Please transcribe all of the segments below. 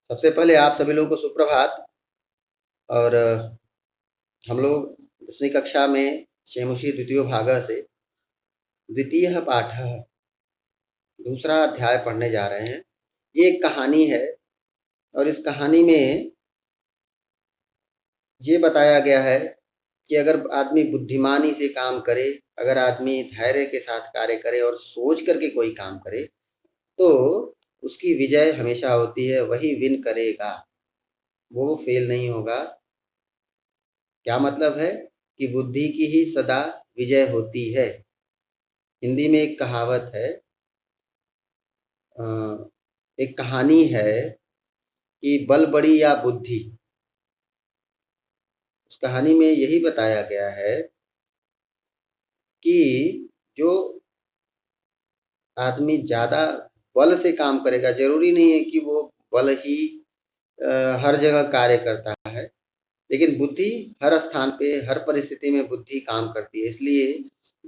सबसे पहले आप सभी लोगों को सुप्रभात। और हम लोग 10वीं कक्षा में शेमुषी द्वितीयो भागः से द्वितीयः पाठः दूसरा अध्याय पढ़ने जा रहे हैं। ये एक कहानी है और इस कहानी में ये बताया गया है कि अगर आदमी बुद्धिमानी से काम करे, अगर आदमी धैर्य के साथ कार्य करे और सोच करके कोई काम करे तो उसकी विजय हमेशा होती है। वही विन करेगा, वो फेल नहीं होगा। क्या मतलब है कि बुद्धि की ही सदा विजय होती है। हिंदी में एक कहावत है, एक कहानी है कि बल बड़ी या बुद्धि। उस कहानी में यही बताया गया है कि जो आदमी ज़्यादा बल से काम करेगा, ज़रूरी नहीं है कि वो बल ही हर जगह कार्य करता है, लेकिन बुद्धि हर स्थान पे हर परिस्थिति में बुद्धि काम करती है। इसलिए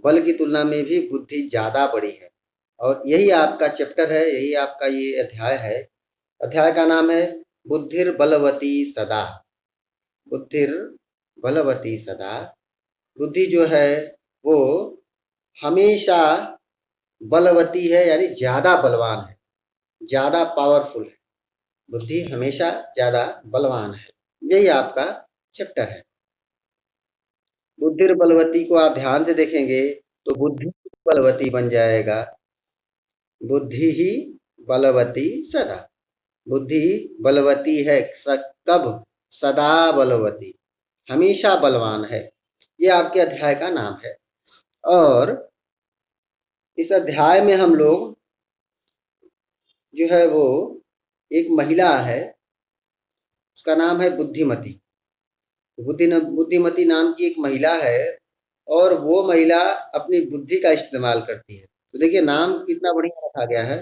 बल की तुलना में भी बुद्धि ज़्यादा बड़ी है। और यही आपका चैप्टर है, यही आपका ये अध्याय है। अध्याय का नाम है बुद्धिर्बलवती सदा। बुद्धिर्बलवती सदा। बुद्धि जो है वो हमेशा बलवती है, यानी ज़्यादा बलवान है, ज़्यादा पावरफुल है। बुद्धि हमेशा ज़्यादा बलवान है। यही आपका चैप्टर है। बुद्धिर्बलवती को आप ध्यान से देखेंगे तो बुद्धि बलवती बन जाएगा। बुद्धि ही बलवती सदा। बुद्धि बलवती है कब? सदा बलवती, हमेशा बलवान है। ये आपके अध्याय का नाम है। और इस अध्याय में हम लोग जो है वो एक महिला है, उसका नाम है बुद्धिमती। बुद्धिमती नाम की एक महिला है और वो महिला अपनी बुद्धि का इस्तेमाल करती है। तो देखिए नाम कितना बढ़िया रखा गया है।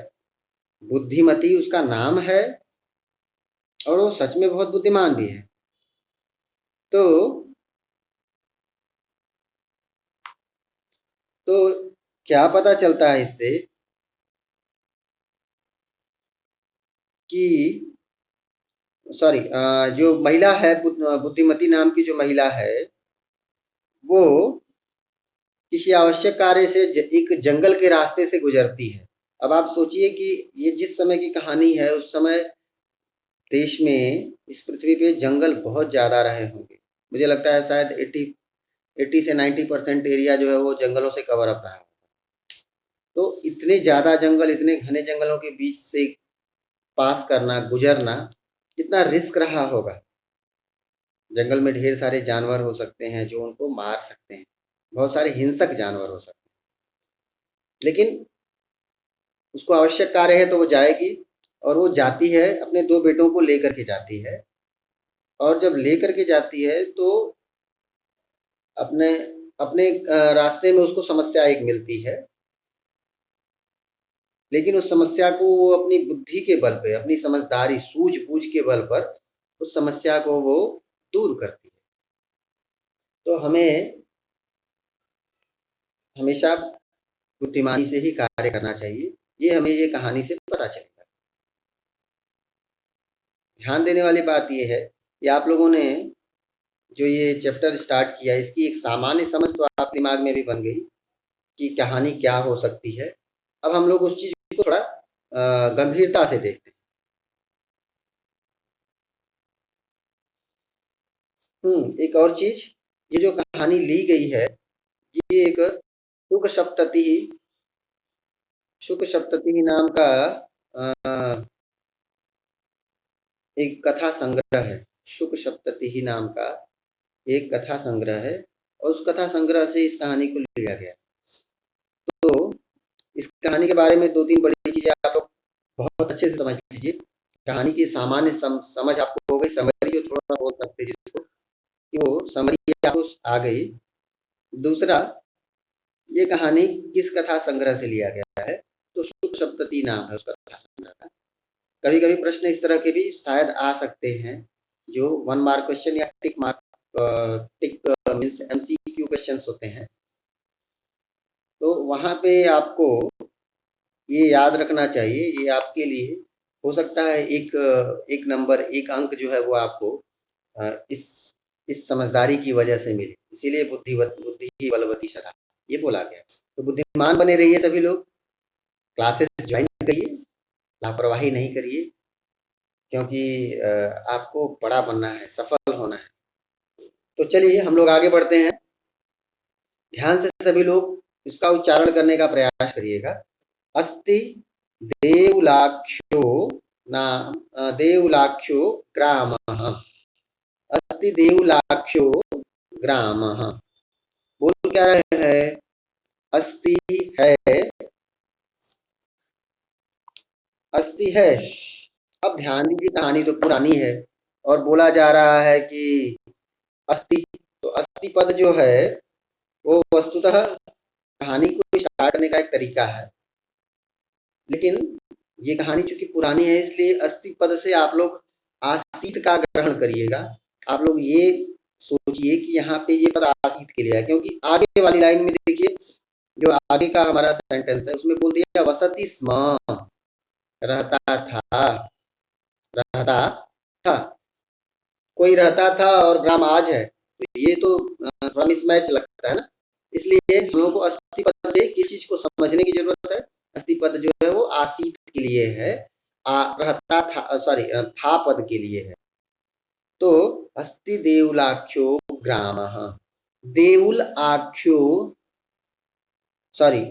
बुद्धिमती उसका नाम है और वो सच में बहुत बुद्धिमान भी है। तो तो क्या पता चलता है इससे कि सॉरी, जो महिला है बुद्धिमती नाम की जो महिला है वो किसी आवश्यक कार्य से एक जंगल के रास्ते से गुजरती है। अब आप सोचिए कि ये जिस समय की कहानी है उस समय देश में, इस पृथ्वी पे जंगल बहुत ज़्यादा रहे होंगे। मुझे लगता है शायद 80 से 90% एरिया जो है वो जंगलों से कवर अप रहा है। तो इतने ज़्यादा जंगल, इतने घने जंगलों के बीच से पास करना, गुजरना कितना रिस्क रहा होगा। जंगल में ढेर सारे जानवर हो सकते हैं जो उनको मार सकते हैं, बहुत सारे हिंसक जानवर हो सकते हैं, लेकिन उसको आवश्यक कार्य है तो वो जाएगी। और वो जाती है, अपने 2 बेटों को लेकर के जाती है। और जब लेकर के जाती है तो अपने अपने रास्ते में उसको समस्या एक मिलती है, लेकिन उस समस्या को वो अपनी बुद्धि के बल पे, अपनी समझदारी, सूझबूझ के बल पर उस समस्या को वो दूर करती है। तो हमें हमेशा बुद्धिमानी से ही कार्य करना चाहिए, ये हमें ये कहानी से पता चलेगा। ध्यान देने वाली बात ये है कि आप लोगों ने जो ये चैप्टर स्टार्ट किया, इसकी एक सामान्य समझ तो आपके दिमाग में भी बन गई कि कहानी क्या हो सकती है। अब हम लोग उस चीज़ को थोड़ा गंभीरता से देखते हैं। एक और चीज़, ये जो कहानी ली गई है, ये एक शुक सप्तति शुक सप्तति नाम का एक कथा संग्रह है। शुक सप्तति नाम का एक कथा संग्रह है और उस कथा संग्रह से इस कहानी को लिया गया। तो इस कहानी के बारे में 2-3 बड़ी चीज़ें आप लोग बहुत अच्छे से समझ लीजिए। कहानी की सामान्य समझ आपको हो गई, समरी जो थोड़ा बोल सकते हैं जिसको, कि वो समरी आपको आ गई। दूसरा, ये कहानी किस कथा संग्रह से लिया गया है? तो शुक सप्तति नाम है उस कथा संग्रह का। कभी-कभी प्रश्न इस तरह के भी शायद आ सकते हैं जो 1 मार्क क्वेश्चन या टिक मीन्स एमसीक्यू क्वेश्चंस होते हैं। तो वहाँ पे आपको ये याद रखना चाहिए, ये आपके लिए हो सकता है एक नंबर, एक अंक जो है वो आपको इस समझदारी की वजह से मिले, इसीलिए बुद्धि बलवती सदा, ये बोला गया। तो बुद्धिमान बने रहिए सभी लोग, क्लासेस ज्वाइन करिए, लापरवाही नहीं करिए, क्योंकि आपको बड़ा बनना है, सफल होना है। तो चलिए हम लोग आगे बढ़ते हैं। ध्यान से सभी लोग इसका उच्चारण करने का प्रयास करिएगा। अस्ति देवलाक्षो नाम देवलाक्षो ग्रामः। अस्ति देवलाक्षो ग्रामः। बोल क्या रहे हैं? अस्ति है, अस्ति है। अब ध्यान दीजिए, कहानी तो पुरानी है और बोला जा रहा है कि अस्ति, तो अस्ति पद जो है वो वस्तुतः कहानी को स्टार्ट करने का एक तरीका है, लेकिन ये कहानी चूंकि पुरानी है इसलिए अस्ति पद से आप लोग आसीत का ग्रहण करिएगा। आप लोग ये सोचिए कि यहाँ पे ये पद आसीत के लिए है, क्योंकि आगे वाली लाइन में देखिए, जो आगे का हमारा सेंटेंस है उसमें बोल दिया वसति स्म, रहता था, रहता था, कोई रहता था और ग्राम आज है, तो ये तो थोड़ा मिसमैच लगता है ना। इसलिए हम लोगों को अस्थि पद से किस चीज को समझने की जरूरत है? अस्थि पद जो है वो आसीत के लिए है, रहता था, सॉरी, था पद के लिए है। तो अस्ति देवलाख्यो ग्राम, देउल आख्यो, सॉरी,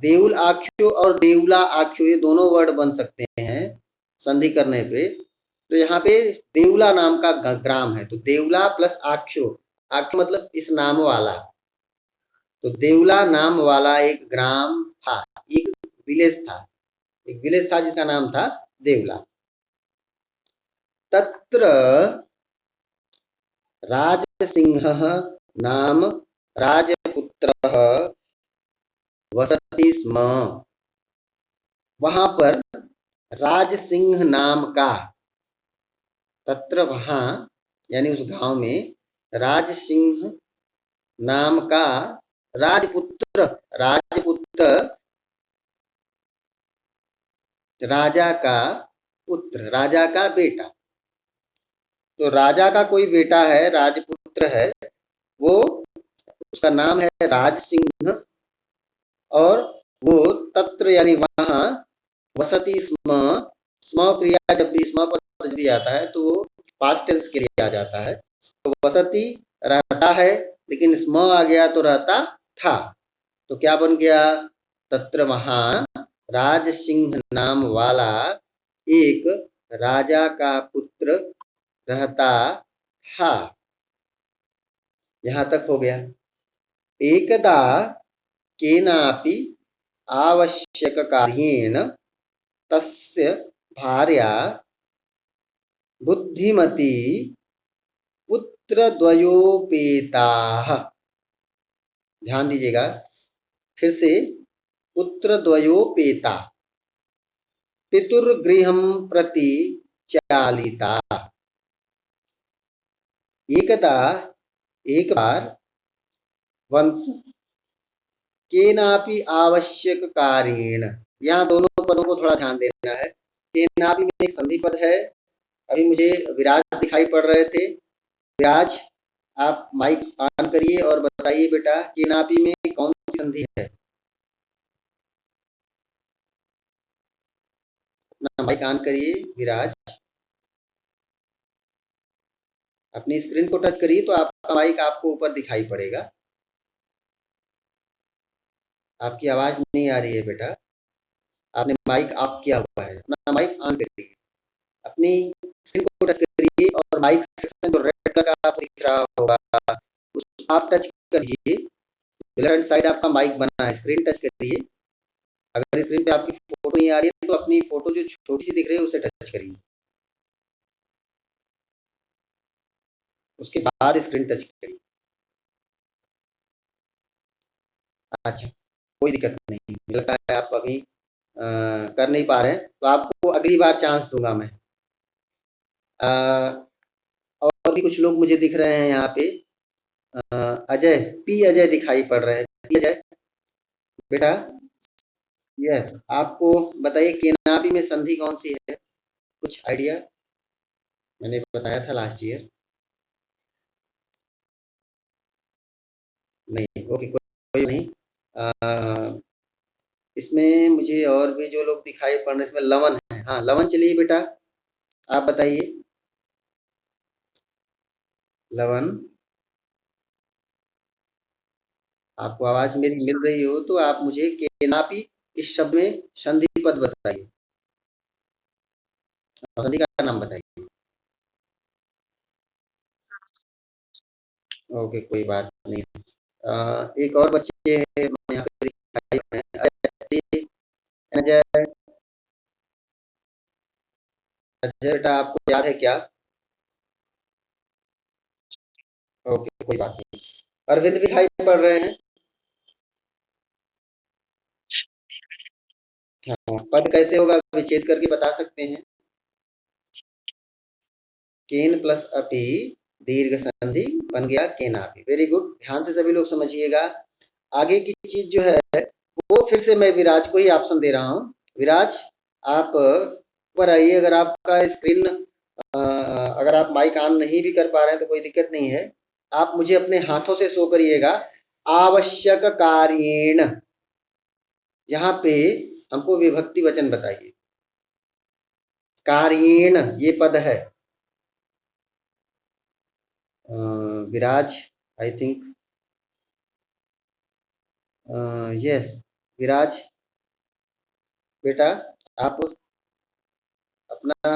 देउल आख्यो और देउला आख्यो ये दोनों वर्ड बन सकते हैं संधि करने पे। तो यहाँ पे देउला नाम का ग्राम है, तो देउला प्लस आख्यो, आख्यो मतलब इस नाम वाला, तो देउला नाम वाला एक ग्राम था, एक विलेज था, एक विलेज था जिसका नाम था देउला। तत्र राजसिंहः नाम राजपुत्रः वसति स्म। वहां पर राजसिंह नाम का, तत्र वहां यानी उस गांव में राजसिंह नाम का राजपुत्र, राजपुत्र राजा का पुत्र, राजा का बेटा। तो राजा का कोई बेटा है, राजपुत्र है, वो उसका नाम है राज सिंह, और वो तत्र यानी वहां वसति स्म, स्म क्रिया जब भी, स्म पद जब भी आता है तो वो पास्ट टेंस के लिए आ जाता है। तो वसति रहता है, लेकिन स्म आ गया तो रहता था, तो क्या बन गया? तत्र वहां राज सिंह नाम वाला एक राजा का पुत्र रहता था। यहां तक हो गया। एकदा केनापि आवश्यक कार्येण तस्य भार्या बुद्धिमती पुत्रद्वयोपेताः। ध्यान दीजिएगा फिर से, पुत्रद्वयोपेता, पितुर्गृहं प्रति चालिता। एकदा, एक बार, वंश, केनापि आवश्यक कार्येण, यहाँ दोनों पदों को थोड़ा ध्यान देना है। केनापि में एक संधि पद है, अभी मुझे विराज दिखाई पड़ रहे थे। विराज, आप माइक ऑन करिए और बताइए बेटा केनापि में कौन सी संधि है? अपना माइक ऑन करिए विराज, अपनी स्क्रीन को टच करिए तो आपका माइक आपको ऊपर दिखाई पड़ेगा। आपकी आवाज नहीं आ रही है बेटा, आपने माइक ऑफ किया हुआ है, अपना माइक ऑन करिए, अपनी स्क्रीन को टच करिए और माइक सेक्शन जो रेड कलर का आपको दिख रहा होगा उस आप टच करिए। लेफ्ट हैंड साइड आपका माइक बना है, स्क्रीन टच करिए। अगर स्क्रीन पे आपकी फोटो नहीं आ रही है तो अपनी फोटो जो छोटी सी दिख रही है उसे टच करिए, उसके बाद स्क्रीन टच करिए। अच्छा, कोई दिक्कत नहीं, मुझे लगता है आप अभी कर नहीं पा रहे हैं, तो आपको अगली बार चांस दूंगा मैं। अ, और भी कुछ लोग मुझे दिख रहे हैं यहाँ पे। अजय, पी अजय दिखाई पड़ रहे हैं। पी अजय बेटा, यस, आपको बताइए केनापी में संधि कौन सी है? कुछ आइडिया? मैंने बताया था लास्ट ईयर। नहीं, ओके, कोई नहीं। इसमें मुझे और भी जो लोग दिखाई पड़ रहे हैं, इसमें लवन है। हाँ, लवन, चलिए बेटा, आप बताइए। लवन, आपको आवाज मेरी मिल रही हो तो आप मुझे केनापी इस शब्द में संधि पद बताइए, और संधि का नाम बताइए। ओके, कोई बात नहीं। एक और बच्चे हैं यहाँ पे दिखाई पड़ रहे हैं। अजय, अजय बेटा, आपको याद है क्या? ओके, कोई बात नहीं। अरविंद भी दिखाई पड़ रहे हैं। हाँ, पद कैसे होगा, विच्छेद करके बता सकते हैं। केन प्लस अपी, दीर्घ संधि, बन गया केनापी। वेरी गुड, ध्यान से सभी लोग समझिएगा। आगे की चीज जो है वो फिर से मैं विराज को ही ऑप्शन दे रहा हूँ। विराज, आप ऊपर आइए। अगर आपका स्क्रीन, अगर आप माइक ऑन नहीं भी कर पा रहे हैं तो कोई दिक्कत नहीं है, आप मुझे अपने हाथों से शो करिएगा। आवश्यक कार्येण, यहाँ पे हमको विभक्ति वचन बताइए। कार्येण ये पद है। विराज, आई थिंक, यस, विराज बेटा, आप अपना,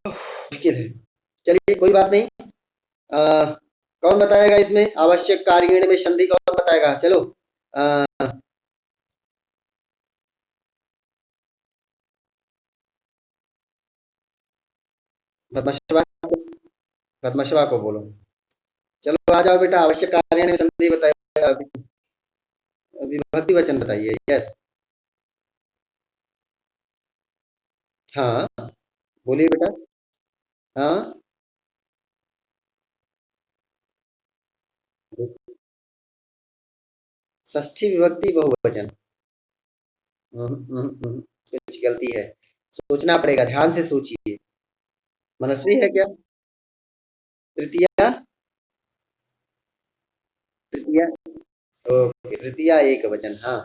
मुश्किल है, चलिए कोई बात नहीं। कौन बताएगा इसमें आवश्यक कार्यण में संधि, कौन बताएगा? चलो, अ, बदमाशवा, बदमाशवा को बोलो। चलो आ जाओ बेटा, आवश्यक कार्यण में संधि बताइए, विभक्ति वचन बताइए। यस, हाँ, बोलिए बेटा। हाँ, षष्ठी विभक्ति बहुवचन। कुछ गलती है, सोचना पड़ेगा, ध्यान से सोचिए। मनस्वी है क्या? तृतीया, तृतीया, ओके, तृतीया एक वचन, हाँ।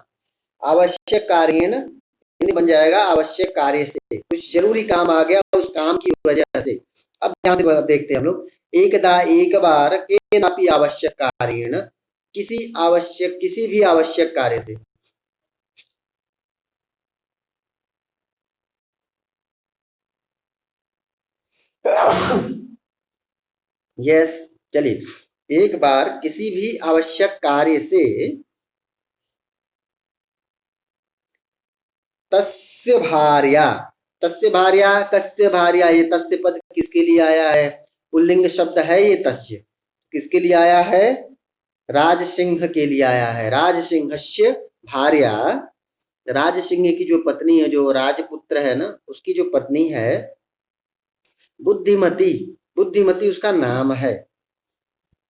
आवश्यक कार्येण, हिंदी बन जाएगा आवश्यक कार्य से, कुछ जरूरी काम आ गया उस काम की वजह से। अब ध्यान से देखते हैं हम लोग। एकदा, एक बार, केनापि आवश्यक कार्येण, किसी भी आवश्यक कार्य से। यस, चलिए, एक बार किसी भी आवश्यक कार्य से तस्य भार्या, तस्य भार्या, कस्य भार्या, ये तस्य पद किसके लिए आया है? पुल्लिंग शब्द है ये तस्य, किसके लिए आया है? राज सिंह के लिए आया है। राज सिंहस्य भार्या, राज सिंह की जो पत्नी है, जो राजपुत्र है ना, उसकी जो पत्नी है बुद्धिमती, बुद्धिमती उसका नाम है।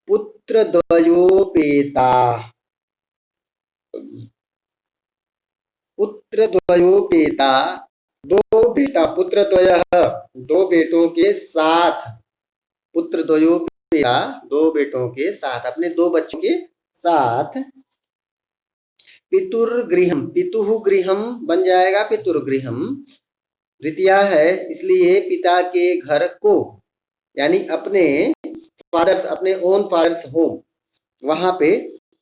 पुत्र द्वयोपेता, पुत्र द्वयोपेता, दो बेटा, पुत्र द्वय, दो बेटों के साथ, पुत्र द्वयोपेता, दो बेटों के साथ, अपने दो बच्चों के साथ, पितुर्गृहम, पितुः गृहम बन जाएगा पितुर्गृहम, द्वितीया है इसलिए पिता के घर को, यानी अपने फादर्स, अपने ओन फादर्स होम, वहां पे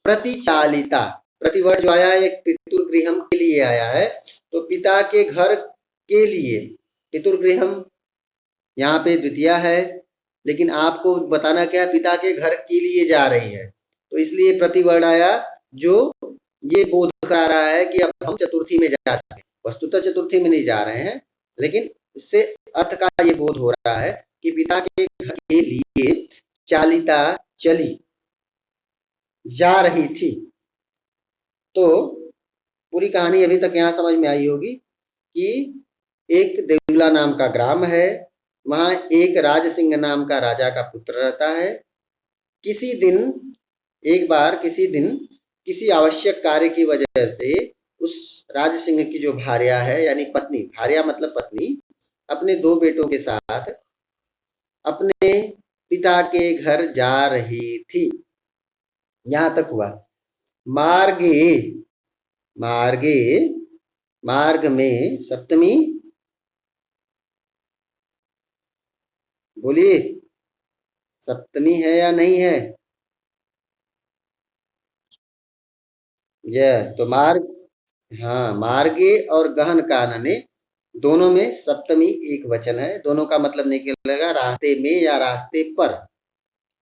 प्रतिचालिता, प्रतिवर्ड जो आया है एक पितुर्गृहम के लिए आया है, तो पिता के घर के लिए पितुर्गृहम, यहाँ पे द्वितीया है, लेकिन आपको बताना क्या, पिता के घर के लिए जा रही है, तो इसलिए प्रतिवर्ड आया, जो ये बोध करा रहा है कि अब हम चतुर्थी में जा रहे हैं। वस्तुतः चतुर्थी में नहीं जा रहे हैं, लेकिन इससे अर्थ का ये बोध हो रहा है कि पिता के घर के लिए चालिता, चली, जा रही थी। तो पूरी कहानी अभी तक यहाँ समझ में आई होगी कि एक देवला नाम का ग्राम है, वहां एक राज सिंह नाम का राजा का पुत्र रहता है। किसी दिन, एक बार किसी दिन, किसी आवश्यक कार्य की वजह से उस राज सिंह की जो भार्या है यानी पत्नी, भार्या मतलब पत्नी, अपने 2 बेटों के साथ अपने पिता के घर जा रही थी। यहाँ तक हुआ। मार्गे, मार्गे, मार्ग में सप्तमी, बोलिए सप्तमी है या नहीं है? यह तो मार्ग, हाँ, मार्गे और गहन कानने दोनों में सप्तमी एक वचन है, दोनों का मतलब निकलेगा रास्ते में या रास्ते पर।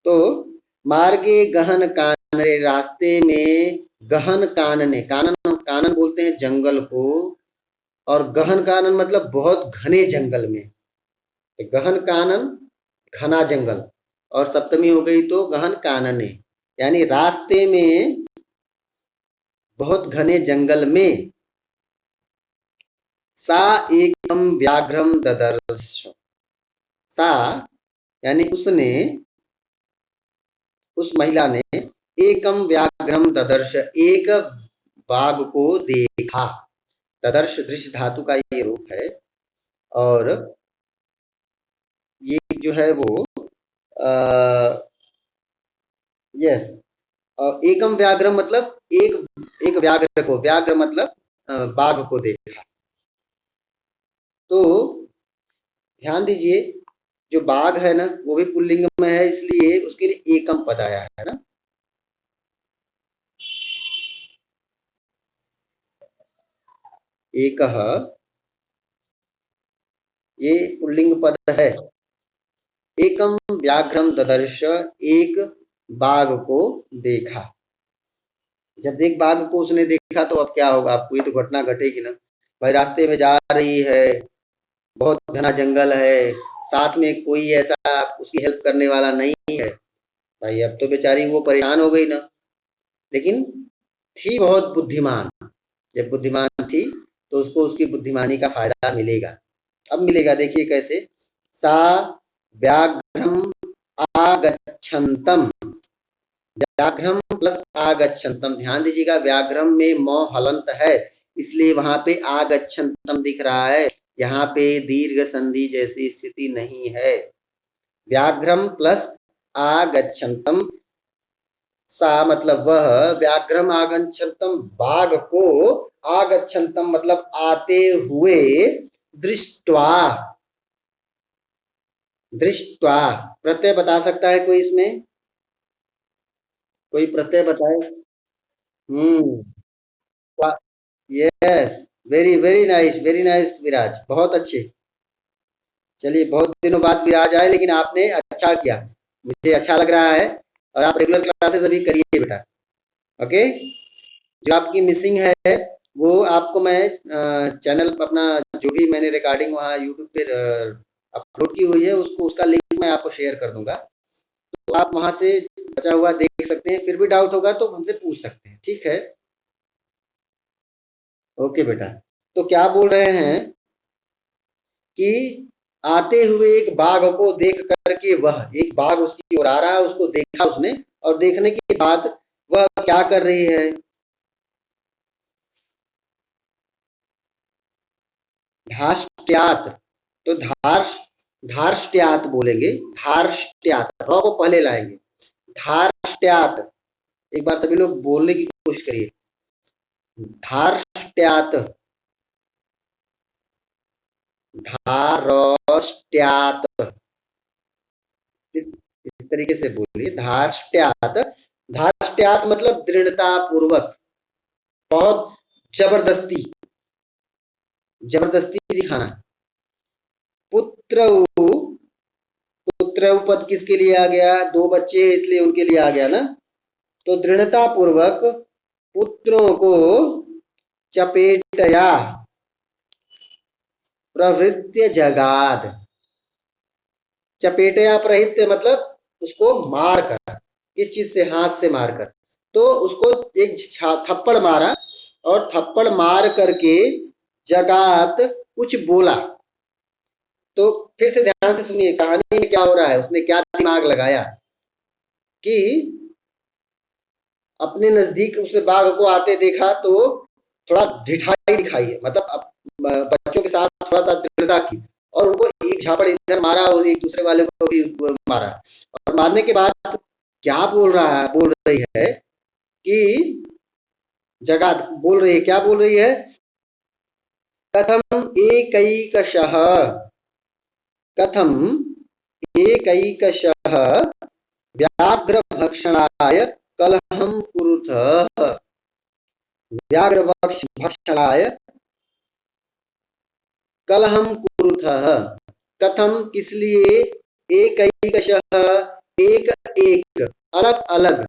तो मार्गे गहन कानने, रास्ते में गहन कानने, कानन कानन बोलते हैं जंगल को, और गहन कानन मतलब बहुत घने जंगल में। तो गहन कानन घना जंगल, और सप्तमी हो गई तो गहन कानने, यानी रास्ते में बहुत घने जंगल में सा एकम व्याघ्रम ददर्श, सा यानी उसने, उस महिला ने एकम व्याघ्रम ददर्श, एक बाघ को देखा। ददर्श दृश्य धातु का ये रूप है, और ये जो है वो यस, एकम व्याघ्रम मतलब एक व्याघ्र को, व्याघ्र मतलब बाघ को देखा। तो ध्यान दीजिए, जो बाघ है ना वो भी पुल्लिंग में है, इसलिए उसके लिए एकम पद आया है ना। एकह, ये पुल्लिंग पद है। एकम व्याघ्रम ददर्श, एक बाघ को देखा। जब एक बाघ को उसने देखा तो अब क्या होगा, आपको ये तो घटना घटेगी ना। भाई रास्ते में जा रही है, बहुत घना जंगल है, साथ में कोई ऐसा उसकी हेल्प करने वाला नहीं है। भाई अब तो बेचारी वो परेशान हो गई ना, लेकिन थी बहुत बुद्धिमान। जब बुद्धिमान थी तो उसको उसकी बुद्धिमानी का फायदा मिलेगा। अब मिलेगा, देखिए कैसे। सा व्याघ्रम आगच्छन्तम, व्याघ्रम प्लस आगच्छन्तम, ध्यान दीजिएगा व्याघ्रम में म हलंत है, इसलिए वहां पे आगच्छन्तम दिख रहा है, यहाँ पे दीर्घ संधि जैसी स्थिति नहीं है। व्याघ्रम प्लस आगच्छन्तम, सा मतलब वह, व्याघ्रम आगच्छन्तम बाघ को, आगच्छन्तम मतलब आते हुए, दृष्टवा, दृष्टवा प्रत्यय बता सकता है कोई इसमें? कोई प्रत्यय बताए? Hmm, yes, very very nice, very nice Viraj, बहुत अच्छे। चलिए, बहुत दिनों बाद विराज आए, लेकिन आपने अच्छा किया, मुझे अच्छा लग रहा है। और आप रेगुलर क्लासेस अभी करिए बेटा, ओके। जो आपकी मिसिंग है वो आपको मैं चैनल अपना, जो भी मैंने रिकॉर्डिंग वहाँ यूट्यूब पे अपलोड की हुई है, उसको, उसका लिंक मैं आपको शेयर कर दूंगा, तो आप वहाँ से बचा हुआ देख सकते हैं। फिर भी डाउट होगा तो हमसे पूछ सकते हैं, ठीक है? ओके बेटा। तो क्या बोल रहे हैं कि आते हुए एक बाघ को देख करके, वह एक बाघ उसकी ओर आ रहा है, उसको देखा उसने, और देखने के बाद वह क्या कर रही है? धार्ष्ट्यात, तो धार्ष्ट्यात बोलेंगे, धार्ष्ट्यात, र को पहले लाएंगे, धार्ष्ट्यात। एक बार सभी लोग बोलने की कोशिश करिए, धार्ष्ट्यात, धारष्ट्यात, इस तरीके से बोलिए, धार्ष्ट्यात। धार्ष्ट्यात मतलब दृढ़ता पूर्वक, बहुत जबरदस्ती, जबरदस्ती दिखाना। पुत्र, पुत्र पद किसके लिए आ गया? 2 बच्चे इसलिए उनके लिए आ गया ना। तो दृढ़ता पूर्वक पुत्रों को चपेटया प्रवृत्य जगाद। चपेटया प्रहित्य मतलब उसको मार कर, किस चीज से? हाथ से मार कर। तो उसको एक थप्पड़ मारा, और थप्पड़ मार करके जगात, कुछ बोला। तो फिर से ध्यान से सुनिए कहानी में क्या हो रहा है, उसने क्या दिमाग लगाया कि अपने नजदीक उस बाघ को आते देखा, तो थोड़ा ढिठाई दिखाई है, मतलब बच्चों के साथ थोड़ा सा दृढ़ता की, और उनको एक झापड़ इधर मारा और एक दूसरे वाले को भी मारा, और मारने के बाद क्या बोल रही है कि जगह बोल रही है, क्या बोल रही है, कथम एकैकशः, कथम एकैकशः व्याघ्रभक्षणाय कलहं कुरुतः, व्याघ्रभक्षणाय कलहं कुरुतः, कथम किस लिए, एकैकशः एक एक, अलग अलग,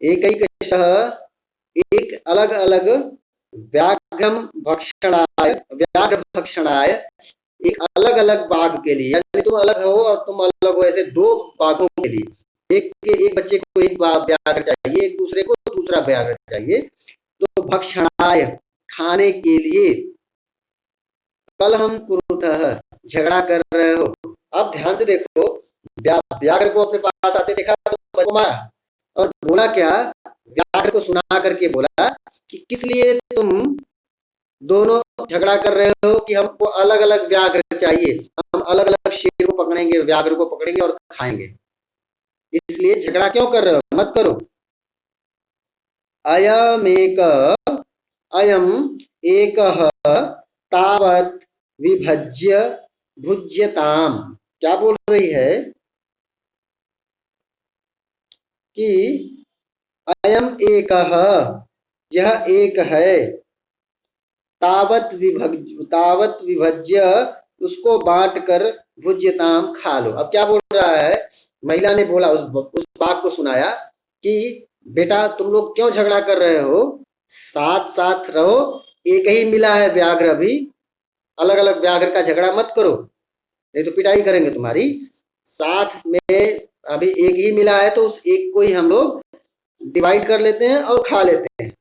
एकैकशः एक अलग अलग, व्याघ्रम भक्षणाय, व्याघ्र भक्षणाय एक अलग अलग बाघ के लिए, यानी तुम अलग हो और तुम अलग हो, ऐसे दो बाघों के लिए, एक बच्चे को एक व्याघ्र चाहिए, एक दूसरे को दूसरा व्याघ्र चाहिए, तो भक्षणाय खाने के लिए, कलहम कुरुतः झगड़ा कर रहे हो। अब ध्यान से देखो, व्याघ्र को अपने पास आते देखा तो बच्चे को मारा, और बोला क्या, व्याघ्र को सुना करके बोला कि किस लिए तुम दोनों झगड़ा कर रहे हो, कि हमको अलग अलग व्याघ्र चाहिए, हम अलग अलग शेर को पकड़ेंगे, व्याघ्र को पकड़ेंगे और खाएंगे, इसलिए झगड़ा क्यों कर रहे हो, मत करो। अयमेक अयम एकः तावत् विभज्य भुज्यताम, क्या बोल रही है कि अयम एकः, यह एक है, तावत विभज्य उसको बांट कर, भुज्यताम खा लो। अब क्या बोल रहा है, महिला ने बोला, उस बाघ को सुनाया कि बेटा तुम लोग क्यों झगड़ा कर रहे हो, साथ साथ रहो, एक ही मिला है व्याघ्र, अभी अलग अलग व्याघ्र का झगड़ा मत करो, नहीं तो पिटाई करेंगे तुम्हारी, साथ में अभी एक ही मिला है, तो उस एक को ही हम लोग डिवाइड कर लेते हैं और खा लेते हैं।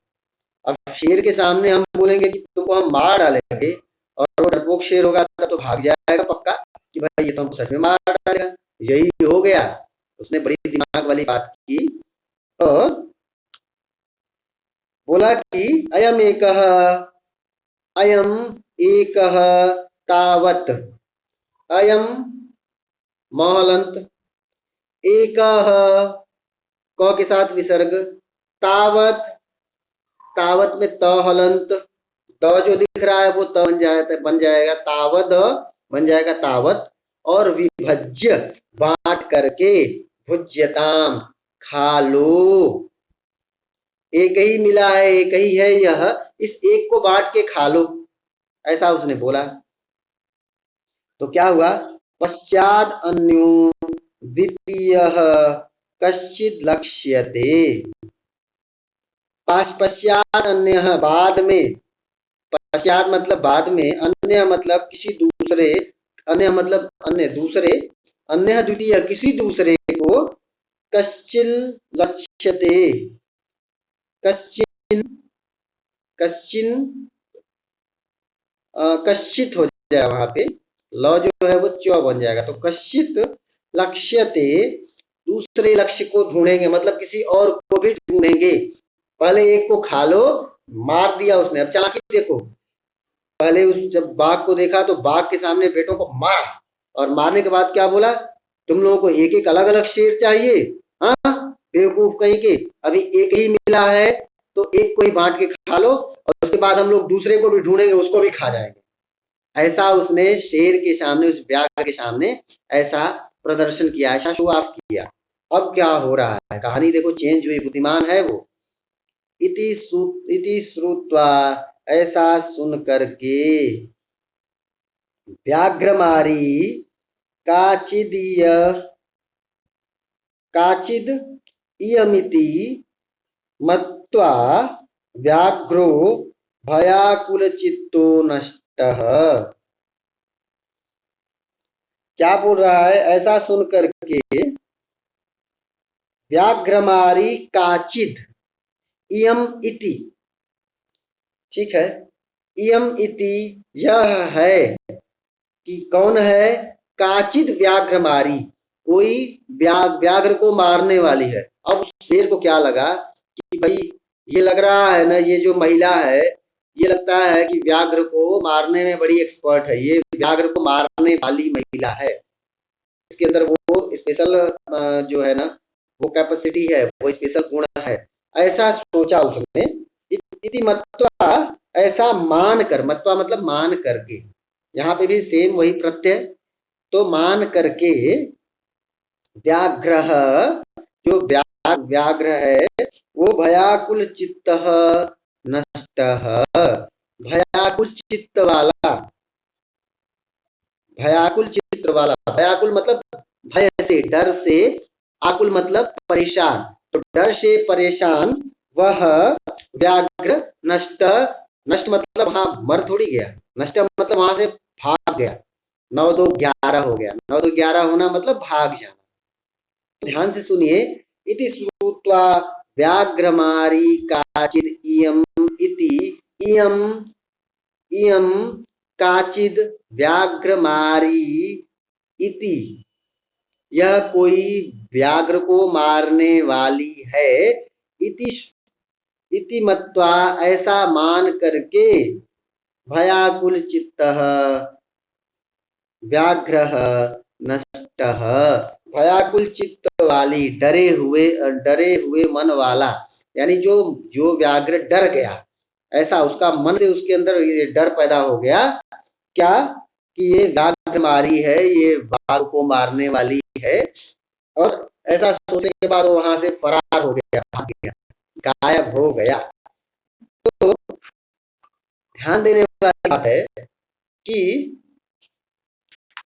अब शेर के सामने हम बोलेंगे कि तुमको हम मार डालेंगे, और वो डरपोक शेर होगा तब तो भाग जाएगा पक्का कि भाई ये तो हमको सच में मार डालेगा, यही हो गया, उसने बड़ी दिमाग वाली बात की, और बोला कि अयम एकः, अयम एकः तावत, अयम महलंत, एकः क के साथ विसर्ग, तावत, तावत में त हलंत, द जो दिख रहा है वो त बन जाएगा तावद, बन जाएगा तावत, और विभज्य बांट करके, भुज्यताम खा लो, एक ही मिला है, एक ही है यह, इस एक को बांट के खा लो, ऐसा उसने बोला। तो क्या हुआ, पश्चात अन्यो द्वितीयः कश्चित् लक्ष्यते, पश्चात अन्य बाद में, पश्चात मतलब बाद में, अन्य मतलब किसी दूसरे, अन्य मतलब अन्य दूसरे, अन्य द्वितीय किसी दूसरे को, कश्चिल लक्ष्यते, कश्चिन, कश्चिन कश्चित हो जाए वहां पे, ल जो है वो च्य बन जाएगा, तो कश्चित लक्ष्यते, दूसरे लक्ष्य को ढूंढेंगे, मतलब किसी और को भी ढूंढेंगे, पहले एक को खा लो, मार दिया उसने, अब चालाकी देखो, पहले उस जब बाघ को देखा तो बाघ के सामने बेटों को मारा, और मारने के बाद क्या बोला, तुम लोगों को एक एक अलग अलग शेर चाहिए, हाँ बेवकूफ कहीं के, अभी एक ही मिला है तो एक को ही बांट के खा लो, और उसके बाद हम लोग दूसरे को भी ढूंढेंगे, उसको भी खा जाएंगे, ऐसा उसने शेर के सामने, उस व्याघ्र के सामने ऐसा प्रदर्शन किया, ऐसा शो ऑफ किया। अब क्या हो रहा है, कहानी देखो चेंज हुई, बुद्धिमान है वो, इति श्रुत्वा, ऐसा सुन करके, व्याघ्रमारी काचिदीय, काचिद इयमिति मत्वा व्याघ्रो भयाकुलचित्तो नष्टः, क्या बोल रहा है, ऐसा सुन करके व्याघ्रमारी काचिद, इयम इति, ठीक है, इयम इति यह है, कि कौन है, काचिद व्याघ्रमारी, कोई व्याघ्र को मारने वाली है। अब उस शेर को क्या लगा कि भाई ये लग रहा है ना, ये जो महिला है, ये लगता है कि व्याघ्र को मारने में बड़ी एक्सपर्ट है, ये व्याघ्र को मारने वाली महिला है। इसके अंदर वो स्पेशल जो है ना, वो कैपेसिटी है, वो स्पेशल गुण है। ऐसा सोचा उसने। इति मत्वा, ऐसा मान कर, मत्वा मतलब मान करके, यहाँ पे भी सेम वही प्रत्यय, तो मान करके व्याघ्र, जो व्याघ्र है, वो भयाकुल चित्त नष्ट, भयाकुल चित्त वाला, भयाकुल चित्र वाला, भयाकुल मतलब भय से, डर से, आकुल मतलब परेशान, तो डर से परेशान वह व्याघ्र नष्ट, नष्ट मतलब हाँ मर थोड़ी गया, नष्ट मतलब वहां से भाग गया, 9 2 11 हो गया, 9 2 11 होना मतलब भाग जाना। ध्यान से सुनिए, इति श्रुत्वा व्याघ्रमारी काचिद इयम इति, इयम, इयम काचिद व्याघ्रमारी इति, यह कोई व्याघ्र को मारने वाली है, इति, इति मत्वा ऐसा मान करके, भयाकुल चित्तः व्याघ्र नष्टः, भयाकुल चित्त वाली, डरे हुए मन वाला, यानी जो जो व्याघ्र डर गया, ऐसा उसका मन से उसके अंदर ये डर पैदा हो गया, क्या कि ये व्याघ्र मारी है, ये बाघ को मारने वाली है, और ऐसा सोचने के बाद वो वहां से फरार हो गया, भाग गया, गायब हो गया। तो ध्यान देने वाली बात है कि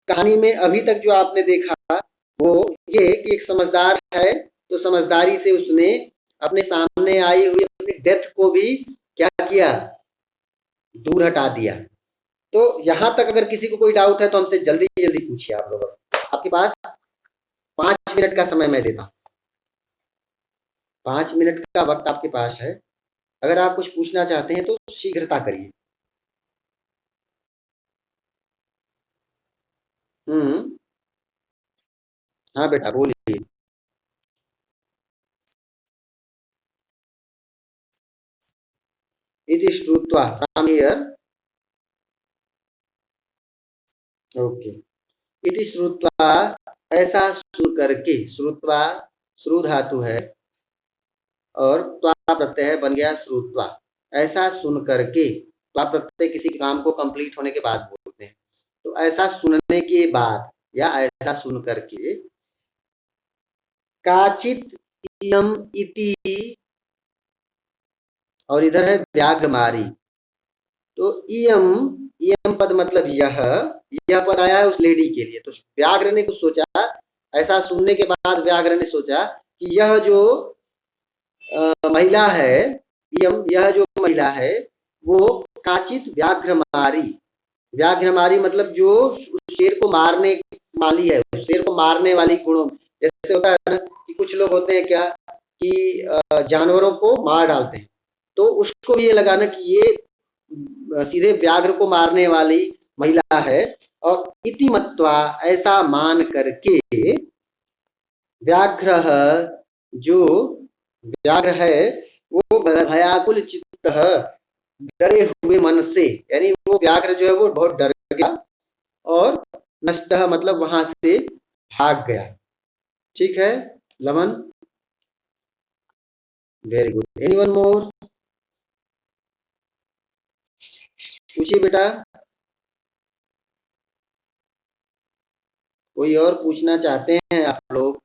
कहानी में अभी तक जो आपने देखा वो ये कि एक समझदार है, तो समझदारी से उसने अपने सामने आई हुई अपनी डेथ को भी क्या किया, दूर हटा दिया। तो यहां तक अगर किसी को कोई डाउट है तो हमसे जल्दी जल्दी पूछिए आप लोग। आपके पास 5 मिनट का समय मैं देता हूँ, 5 मिनट का वक्त आपके पास है। अगर आप कुछ पूछना चाहते हैं तो शीघ्रता करिए। हम्म। हाँ बेटा बोलिए। इति श्रुत्वा, फ्रॉम हियर, ओके, इति श्रुत्वा, ऐसा सुन करके, श्रुत्वा श्रु धातु है और त्वा प्रत्यय है, बन गया श्रुत्वा, ऐसा सुन करके, त्वा प्रत्यय किसी काम को कंप्लीट होने के बाद बोलते हैं, तो ऐसा सुनने के बाद या ऐसा सुन करके, काचित इयम इति, और इधर है व्याघ्रमारी, तो इयम, इयम पद मतलब यह पद आया है उस लेडी के लिए, तो व्याघ्र ने कुछ सोचा, ऐसा सुनने के बाद व्याघ्र ने सोचा कि यह जो महिला है, यह जो महिला है वो काचित व्याघ्रमारी, व्याघ्रमारी मतलब जो उस शेर को मारने वाली है, उस शेर को मारने वाली गुणों, जैसे होता है ना कि कुछ लोग होते हैं क्या कि जानवरों को मार डालते हैं, तो उसको भी ये लगा ना कि ये सीधे व्याघ्र को मारने वाली महिला है, और इति मत्वा ऐसा मान करके, व्याघ्र जो व्याघ्र है वो भयाकुल चित्त, डरे हुए मन से, यानी वो व्याघ्र जो है वो बहुत डर गया, और नष्ट मतलब वहां से भाग गया। ठीक है लमन, वेरी गुड, एनीवन मोर, पूछिए बेटा, कोई और पूछना चाहते हैं आप लोग?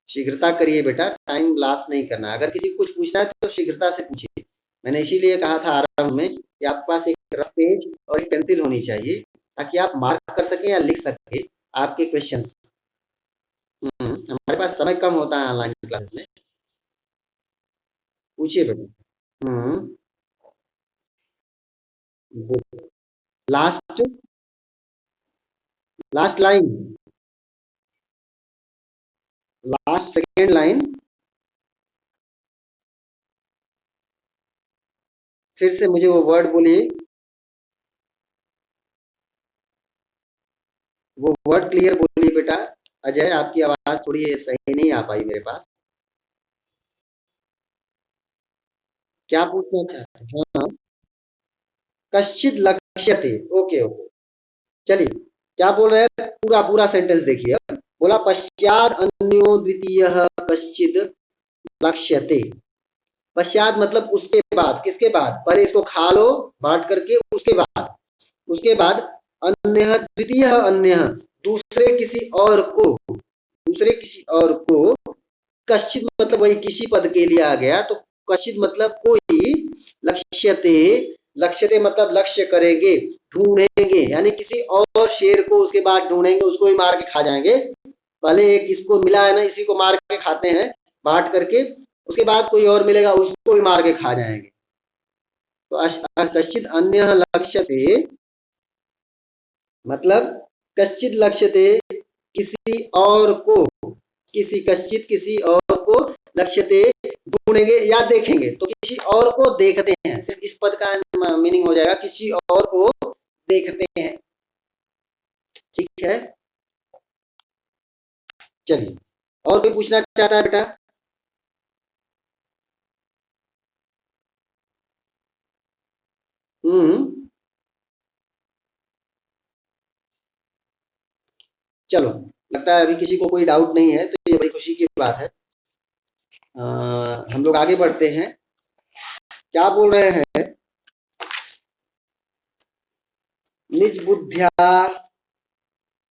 शीघ्रता करिए बेटा, टाइम लास्ट नहीं करना, अगर किसी को कुछ पूछना है तो शीघ्रता से पूछिए। मैंने इसीलिए कहा था आरंभ में कि आपके पास एक रफ पेज और एक पेंसिल होनी चाहिए, ताकि आप मार्क कर सकें या लिख सकें आपके क्वेश्चंस। हमारे पास समय कम होता है ऑनलाइन क्लासेस में। पूछिए बेटा। Last, last line, last second line, फिर से मुझे वो वर्ड बोलिए, वो वर्ड क्लियर बोलिए बेटा। अजय आपकी आवाज थोड़ी सही नहीं आ पाई मेरे पास। क्या पूछना चाहते हैं? हाँ, कश्चित लक्ष्यते। ओके ओके, चलिए क्या बोल रहे हैं, पूरा पूरा सेंटेंस देखिए। बोला पश्चाद अन्यो द्वितीय कश्चित लक्ष्यते। पश्चात मतलब उसके बाद, किसके बाद, पहले इसको खा लो बांट करके, उसके बाद अन्य द्वितीय अन्य, दूसरे किसी और को, दूसरे किसी और को, कश्चित मतलब वही किसी पद के लिए आ गया, तो कश्चित मतलब कोई, लक्ष्यते, लक्ष्यते मतलब लक्ष्य करेंगे, ढूंढेंगे, यानी किसी और शेर को उसके बाद ढूंढेंगे, उसको ही मार के खा जाएंगे। पहले एक इसको मिला है ना, इसी को मार के खाते हैं बांट करके, उसके बाद कोई और मिलेगा, उसको भी मार के खा जाएंगे। तो कश्चित अन्य लक्ष्यते मतलब कश्चित लक्ष्यते, किसी और को, किसी कश्चित किसी और को, लक्ष्यते ढूंढेंगे या देखेंगे, तो किसी और को देखते हैं, सिर्फ इस पद का मीनिंग हो जाएगा किसी और को देखते हैं। ठीक है, चलिए और कोई पूछना चाहता है बेटा? हम्म, चलो, लगता है अभी किसी को कोई डाउट नहीं है, तो ये बड़ी खुशी की बात है। हम लोग आगे बढ़ते हैं। क्या बोल रहे हैं, निज बुद्धिया,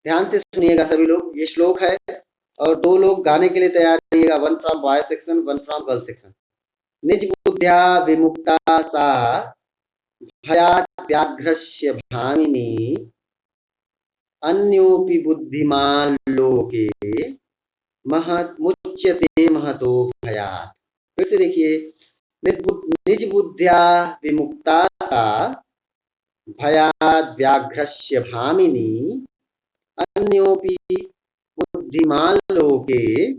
ध्यान से सुनिएगा सभी लोग, ये श्लोक है और दो लोग गाने के लिए तैयार रहिएगा, one from boy section, one from girl section. निज बुद्ध्या विमुक्ता सा, भयात् व्याघ्रस्य भामिनी, अन्योपि बुद्धिमान् लोके महत् मुच्यते महतो भयात्। फिर से देखिए, निज बुद्ध्या विमुक्ता सा, भयात् व्याघ्रस्य भामिनी, अन्योपि बुद्धिमान् लोके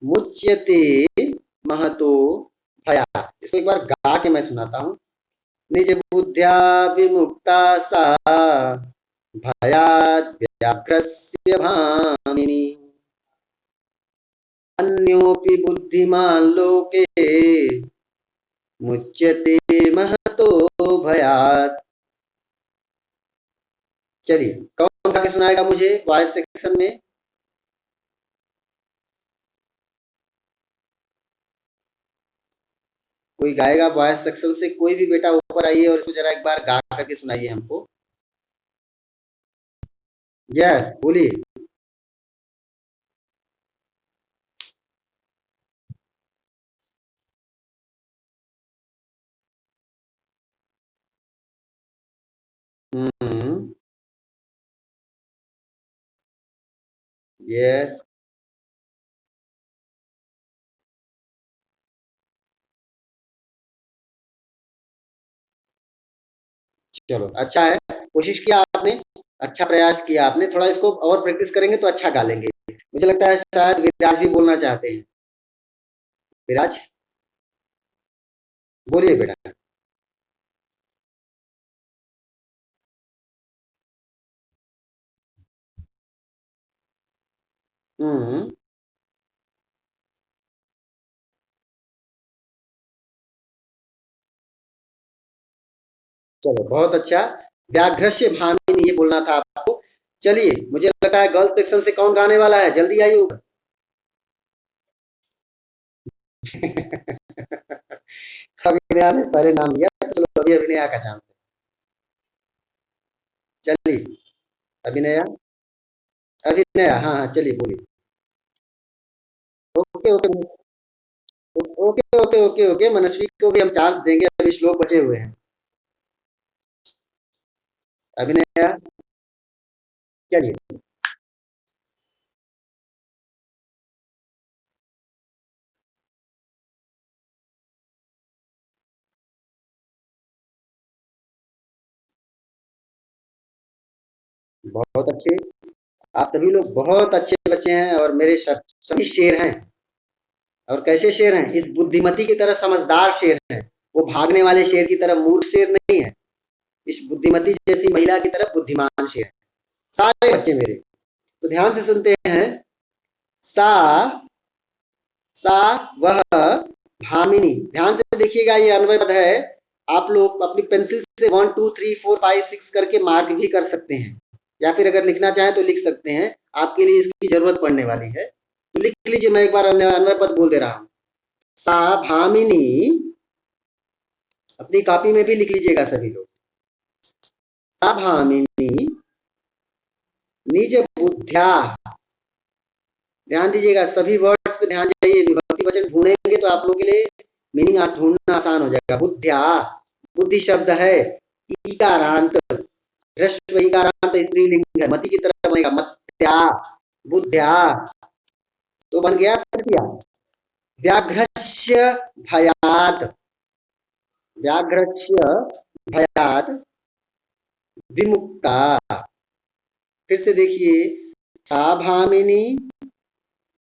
मुच्यते महतो भयात्। इसको एक बार गा के मैं सुनाता हूँ। निज बुद्ध्या विमुक्ता सा, भयात् व्याघ्रस्य भामिनी, अन्योपि बुद्धिमान् लोके मुच्यते महतो भयात्। चलिए कौन गा के सुनाएगा मुझे वॉइस सेक्शन में? कोई गाएगा वॉइस सेक्शन से? कोई भी बेटा ऊपर आइए और इसको जरा एक बार गा करके सुनाइए हमको। यस, बोलिए। हम्म, यस, चलो अच्छा है, कोशिश किया आपने, अच्छा प्रयास किया आपने, थोड़ा इसको और प्रैक्टिस करेंगे तो अच्छा गा लेंगे। मुझे लगता है शायद विराज भी बोलना चाहते हैं। विराज, बोलिए बेटा। हम्म, चलो बहुत अच्छा, व्याघ्रस्य भामिनी ये बोलना था आपको। चलिए मुझे लगता है गर्ल सेक्शन से कौन गाने वाला है, जल्दी आइए ऊपर। अभिनया ने पहले नाम लिया, तो चलो अभी अभिनया का चांस है। चलिए, अभिनया, अभिनया, हाँ हाँ चलिए बोलिए। Okay okay, okay okay okay okay, Manasvi को भी हम चांस देंगे, अभी श्लोक बचे हुए हैं। अभिनया, चलिए। बहुत अच्छे, आप सभी लोग बहुत अच्छे बच्चे हैं और मेरे सभी शेर हैं। और कैसे शेर हैं, इस बुद्धिमती की तरह समझदार शेर हैं। वो भागने वाले शेर की तरह मूर्ख शेर नहीं है, इस बुद्धिमती जैसी महिला की तरह बुद्धिमान शेर है। सारे बच्चे मेरे, तो ध्यान से सुनते हैं। सा, सा वह भामिनी, ध्यान से से देखिएगा ये अन्वय पद है। आप लोग अपनी पेंसिल से 1 2 3 4 5 6 करके मार्क भी कर सकते हैं, या फिर अगर लिखना चाहें तो लिख सकते हैं, आपके लिए इसकी जरूरत पड़ने वाली है। तो लिख लीजिए, मैं एक बार अन्वय पद बोल दे रहा हूं। सा भामिनी, अपनी कॉपी में भी लिख लीजिएगा सभी लोग। सा भामिनी निज बुद्ध्या, ध्यान दीजिएगा, सभी वर्ड्स पे ध्यान चाहिए। विभक्ति वचन ढूंढेंगे तो आप लोगों के लिए मीनिंग ढूंढना आसान हो जाएगा। बुद्ध्या, बुद्धि शब्द है, ईकारांत, ह्रस्व ईकारांत स्त्रीलिंग है, मति की तरह बनेगा, मत्या, बुद्ध्या, तो बन गया तृतीया। व्याघ्रस्य भयात्, व्याघ्रस्य भयात् विमुक्ता, फिर से देखिए, सा भामिनी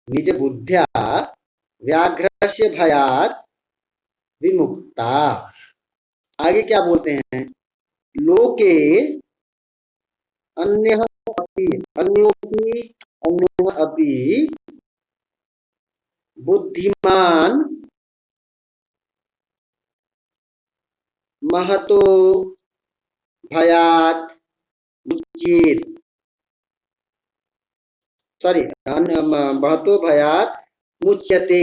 निज बुद्ध्या व्याघ्रस्य भयात् विमुक्ता। आगे क्या बोलते हैं, लोके अन्यः अपि, अन्योपि, अन्यः अपि बुद्धिमान महतो भयात् मुच्येत, सॉरी, महतो भयात् मुच्यते,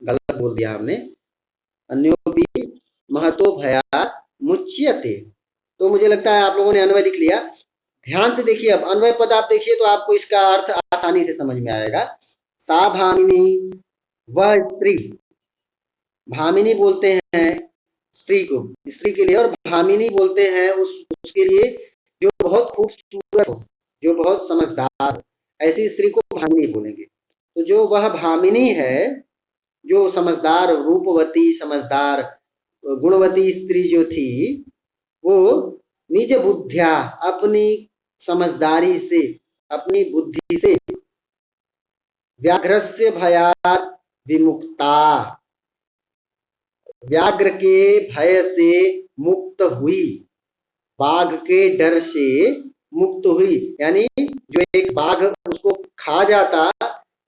गलत बोल दिया हमने, अन्योपि महतो भयात् मुच्यते। तो मुझे लगता है आप लोगों ने अन्वय लिख लिया। ध्यान से देखिए, अब अन्वय पद आप देखिए तो आपको इसका अर्थ आसानी से समझ में आएगा। सा भामिनी, वह स्त्री, भामिनी बोलते हैं स्त्री को, स्त्री के लिए, और भामिनी बोलते हैं उसके लिए जो बहुत खूबसूरत हो, जो बहुत समझदार हो, ऐसी स्त्री को भामिनी बोलेंगे। तो जो वह भामिनी है, जो समझदार, रूपवती, समझदार, गुणवती स्त्री जो थी, वो निज बुद्धिया, अपनी समझदारी से, अपनी बुद्धि से, व्याघ्रस्य भयात् विमुक्ता, व्याघ्र के भय से मुक्त हुई, बाघ के डर से मुक्त हुई। यानी जो एक बाघ उसको खा जाता,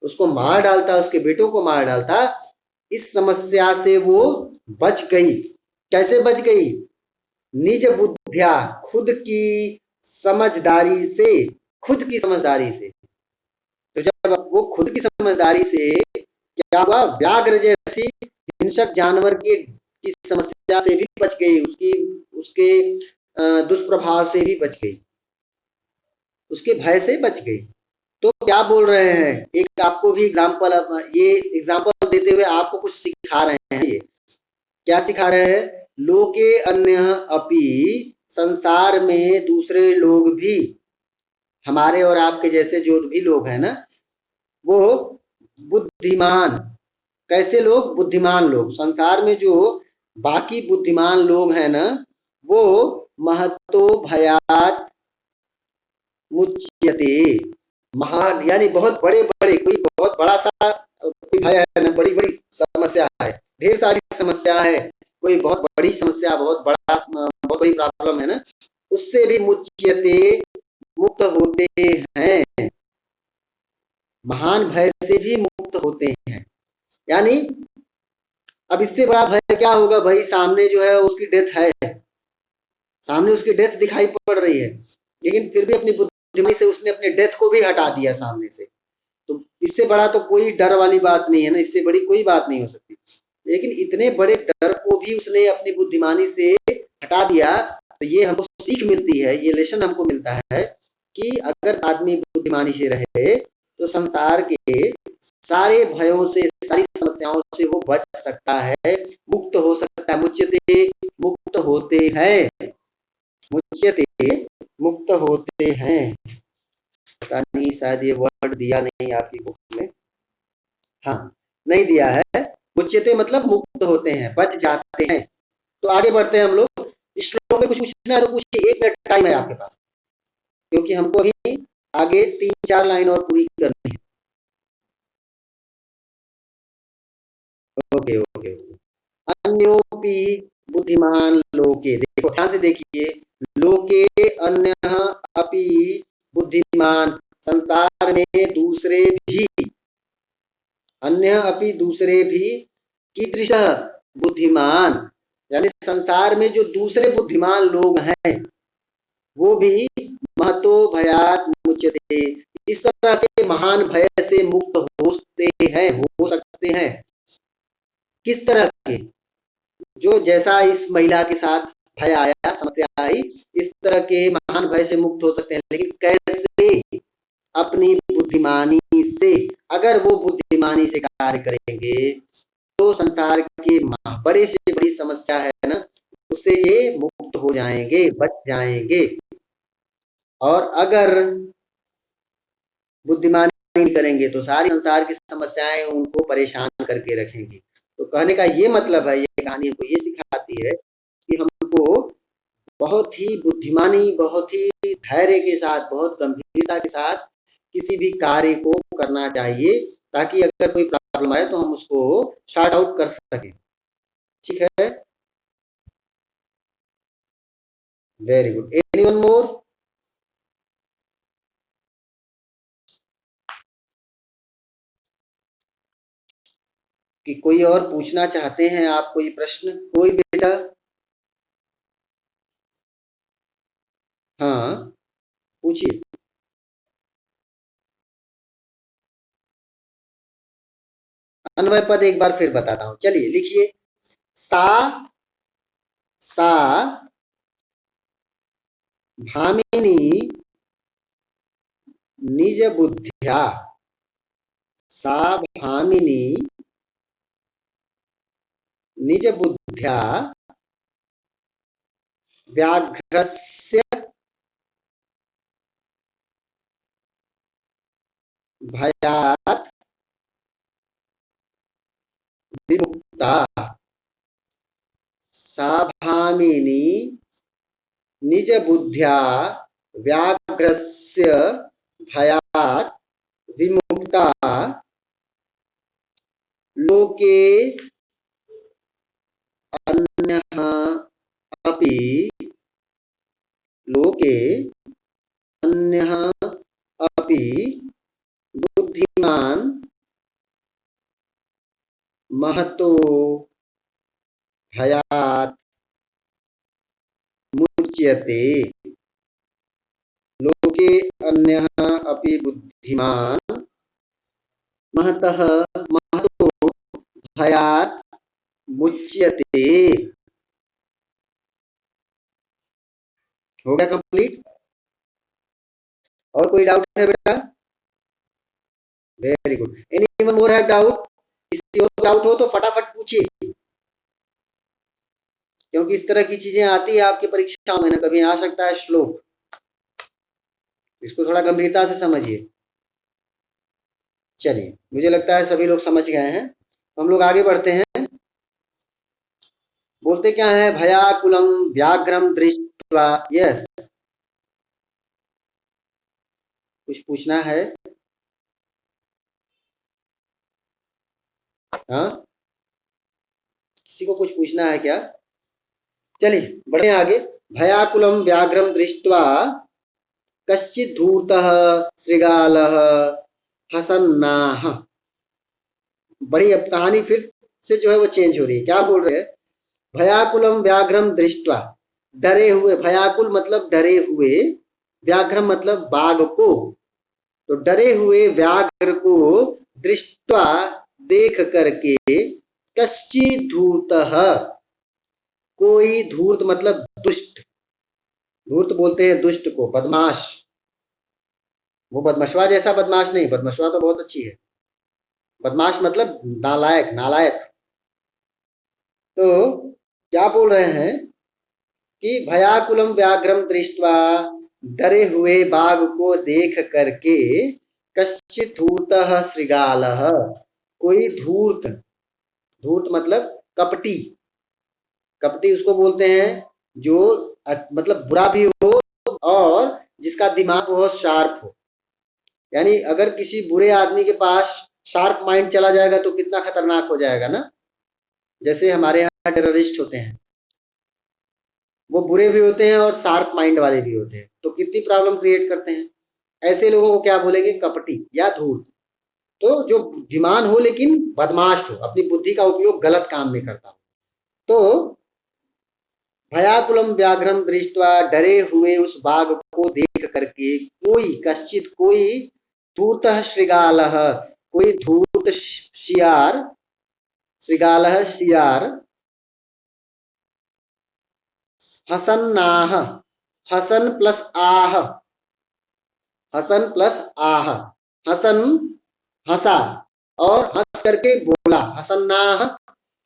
उसको मार डालता, उसके बेटों को मार डालता, इस समस्या से वो बच गई। कैसे बच गई, निज बुद्धिया, खुद की समझदारी से, खुद की समझदारी से। तो जब वो खुद की समझदारी से क्या हुआ, व्याघ्र जैसी हिंसक जानवर की समस्या से भी बच गई, उसके दुष्प्रभाव से भी बच गई, उसके भय से बच गई। तो क्या बोल रहे हैं, एक आपको भी एग्जाम्पल, ये एग्जाम्पल देते हुए आपको कुछ सिखा रहे हैं। ये क्या सिखा रहे हैं, लोके अन्य अपि, संसार में दूसरे लोग भी, हमारे और आपके जैसे जो भी लोग हैं ना, वो बुद्धिमान, कैसे लोग, बुद्धिमान लोग, संसार में जो बाकी बुद्धिमान लोग हैं ना, वो महतो भयात् मुच्यते, महान यानी बहुत बड़े बड़े, कोई बहुत बड़ा सा कोई भय है ना, बड़ी बड़ी समस्या है, ढेर सारी समस्या है, कोई बहुत बड़ी समस्या, बहुत बड़ी प्रॉब्लम है ना, उससे भी मुच्यते, मुक्त होते हैं, महान भय से भी मुक्त होते हैं। यानी अब इससे बड़ा भय क्या होगा भाई, सामने जो है उसकी डेथ है, सामने उसकी डेथ दिखाई पड़ रही है, लेकिन फिर भी अपनी बुद्धिमानी से उसने अपने डेथ को भी हटा दिया सामने से। तो इससे बड़ा तो कोई डर वाली बात नहीं है ना, इससे बड़ी कोई बात नहीं हो सकती। लेकिन इतने बड़े डर को भी उसने अपनी बुद्धिमानी से हटा दिया, तो ये हमको सीख मिलती है, ये लेसन हमको मिलता है कि अगर आदमी बुद्धिमानी से रहे तो संसार के सारे भयों से, सारी समस्याओं से वो बच सकता है, मुक्त हो सकता है। मुच्यते, मुक्त होते हैं, मुच्यते, मुक्त होते हैं। पता नहीं, शायद ये वर्ड दिया नहीं आपकी बुक में, हाँ नहीं दिया है। मुच्यते मतलब मुक्त होते हैं, बच जाते हैं। तो आगे बढ़ते हैं हम लोग, इस श्लोक में कुछ पूछना है तो पूछिए, 1 मिनट टाइम है आपके पास, क्योंकि हमको अभी आगे 3-4 लाइन और पूरी करनी है। ओके ओके, अन्योपि बुद्धिमान लोके, देखो ध्यान से देखिए, लोके अन्य अपि बुद्धिमान, संसार में दूसरे भी, अन्य अपि दूसरे भी, कीदृश बुद्धिमान, यानी संसार में जो दूसरे बुद्धिमान लोग हैं वो भी महतो भयात मुच्यते, इस तरह के महान भय से मुक्त हो सकते हैं। किस तरह के? जो जैसा इस महिला के साथ भय आया, समस्या आई, इस तरह के महान भय से मुक्त हो सकते हैं। लेकिन कैसे? अपनी बुद्धिमानी से। अगर वो बुद्धिमानी से कार्य करेंगे तो संसार के बड़े से बड़ी समस्या है ना, उससे ये मुक्त हो जाएंगे, बच जाएंगे। और अगर बुद्धिमानी नहीं करेंगे तो सारी संसार की समस्याएं उनको परेशान करके रखेंगी। तो कहने का ये मतलब है, ये कहानी हमको ये सिखाती है कि हमको बहुत ही बुद्धिमानी, बहुत ही धैर्य के साथ, बहुत गंभीरता के साथ किसी भी कार्य को करना चाहिए, ताकि अगर कोई प्रॉब्लम आए तो हम उसको सॉर्ट आउट कर सकें। ठीक है, वेरी गुड। एनीवन मोर? कि कोई और पूछना चाहते हैं आप कोई प्रश्न? कोई बेटा? हाँ, पूछिए। अन्वय पद एक बार फिर बताता हूं, चलिए लिखिए। सा सा भामिनी निज बुद्ध्या, सा भामिनी निज बुद्ध्या व्याघ्रस्य भयात् विमुक्ता, सा भामिनी निज बुद्ध्या व्याघ्रस्य भयात् विमुक्ता, लोके अन्यः अपि, लोके अन्यः अपि बुद्धिमान् महतो भयात् मुच्यते। लोके अन्यः अपि बुद्धिमान् महतः महतो भयात् मुच्यते। हो गया कंप्लीट? और कोई डाउट है बेटा? Very good. Anyone more have doubt? किसी और डाउट हो तो फटाफट पूछिए, क्योंकि इस तरह की चीजें आती है आपकी परीक्षाओं में ना, कभी आ सकता है श्लोक, इसको थोड़ा गंभीरता से समझिए। चलिए, मुझे लगता है सभी लोग समझ गए हैं, हम लोग आगे बढ़ते हैं। बोलते क्या है? भयाकुलम व्याघ्रम दृष्ट्वा। यस, कुछ पूछना है? हाँ, किसी को कुछ पूछना है क्या? चलिए बढ़े आगे। भयाकुलम व्याघ्रम दृष्ट्वा कश्चित् धूर्तः शृगालः हसन्नाह। बड़ी अब कहानी फिर से जो है वो चेंज हो रही है। क्या बोल रहे हैं? भयाकुलम व्याघ्रम दृष्ट्वा, डरे हुए। भयाकुल मतलब डरे हुए, व्याघ्रम मतलब बाघ को। तो डरे हुए व्याघ्र को दृष्ट्वा देख करके, कश्चित् धूर्तः, कोई, धूर्त मतलब दुष्ट, धूर्त बोलते हैं दुष्ट को, बदमाश। वो बदमाशवा जैसा बदमाश नहीं, बदमाशवा तो बहुत अच्छी है, बदमाश मतलब नालायक, नालायक। तो क्या बोल रहे हैं कि भयाकुलम व्याघ्रम दृष्ट्वा, डरे हुए बाघ को देख करके, कश्चित् धूर्तः शृगालः, कोई धूर्त, धूर्त मतलब कपटी, कपटी उसको बोलते हैं जो मतलब बुरा भी हो और जिसका दिमाग बहुत शार्प हो। यानी अगर किसी बुरे आदमी के पास शार्प माइंड चला जाएगा तो कितना खतरनाक हो जाएगा ना। जैसे हमारे यहाँ टेररिस्ट होते हैं, वो बुरे भी होते हैं और शार्प माइंड वाले भी होते हैं, तो कितनी प्रॉब्लम क्रिएट करते हैं। ऐसे लोगों को क्या बोलेंगे? कपटी या धूर्त। तो जो बुद्धिमान हो लेकिन बदमाश हो, अपनी बुद्धि का उपयोग गलत काम में करता हो, तो भयाकुलम व्याघ्रम दृष्ट्वा, डरे हुए उस बाघ को देख करके, कोई कश्चित कोई धूर्तः श्रृगालः, कोई धूर्त शियार, श्रृगालः शियार, हसन्नाह, हसन प्लस आह, हसन प्लस आह, हसन हंसा और हंस करके बोला, हसन्नाह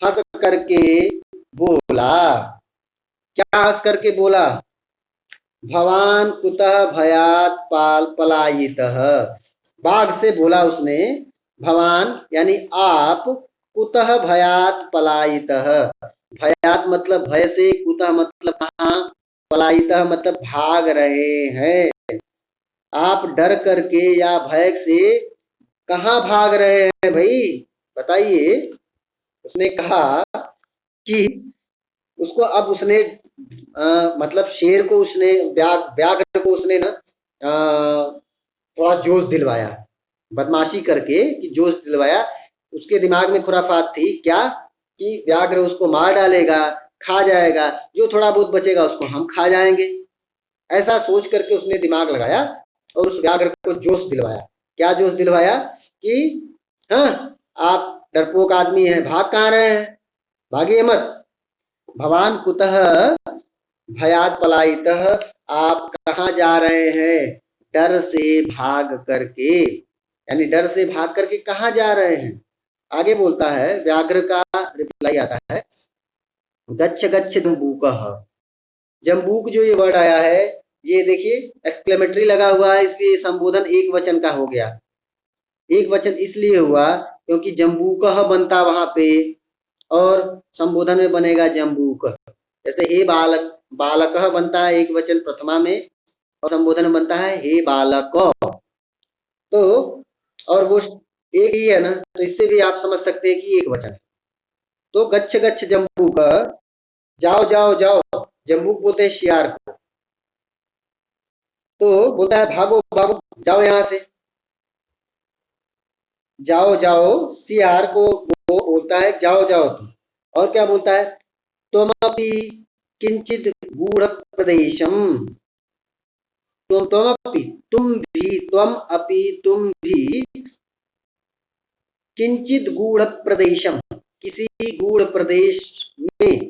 हंस करके बोला। क्या हंस करके बोला? भवान कुतः भयात पाल पलायितः। बाघ से बोला उसने, भवान यानी आप, कुतः भयात पलायितः, भयात मतलब भय से, कुतः मतलब कहाँ, पलायितः मतलब भाग रहे हैं, आप डर करके या भय से कहाँ भाग रहे हैं भाई, बताइए। उसने कहा कि उसको अब उसने मतलब शेर को उसने, व्याघ्र को उसने ना थोड़ा जोश दिलवाया, बदमाशी करके कि जोश दिलवाया। उसके दिमाग में खुराफात थी क्या, कि व्याघ्र उसको मार डालेगा, खा जाएगा, जो थोड़ा बहुत बचेगा उसको हम खा जाएंगे। ऐसा सोच करके उसने दिमाग लगाया और उस व्याघ्र को जोश दिलवाया। क्या जोश दिलवाया? कि हाँ, आप डरपोक आदमी हैं, भाग कहाँ रहे हैं, भागिए मत। भवान कुतः भयात पलायितः, आप कहाँ जा रहे हैं, डर से भाग करके, यानी डर से भाग करके कहाँ जा रहे हैं। आगे बोलता है, व्याघ्र का रिप्लाई आता है, गच्छ गच्छ जम्बूकः। जम्बूक जो ये वर्ड आया है, ये देखिए एक्सक्लेमेटरी लगा हुआ है, इसलिए संबोधन एक वचन का हो गया। एक वचन इसलिए हुआ क्योंकि जम्बूकः बनता वहां पे, और संबोधन में बनेगा जम्बूक। जैसे हे बालक, बालकः बनता है एक वचन प्रथमा में, और संबोधन में बनता है हे बालक। तो और वो एक ही है ना, तो इससे भी आप समझ सकते हैं कि एक वचन है। तो गच्छ गच्छ जम्बूक, जाओ जाओ जाओ, जम्बूक बोलते हैं शियार को। तो बोलता है भागो भागो, जाओ यहाँ से, जाओ जाओ, सियार को वो बोलता है जाओ जाओ तुम। और क्या बोलता है, त्वमपि किंचित गूढ़ प्रदेशम, त्वमपि तुम भी, त्वम अपि तुम भी, किंचित गूढ़ प्रदेशम किसी गूढ़ प्रदेश में,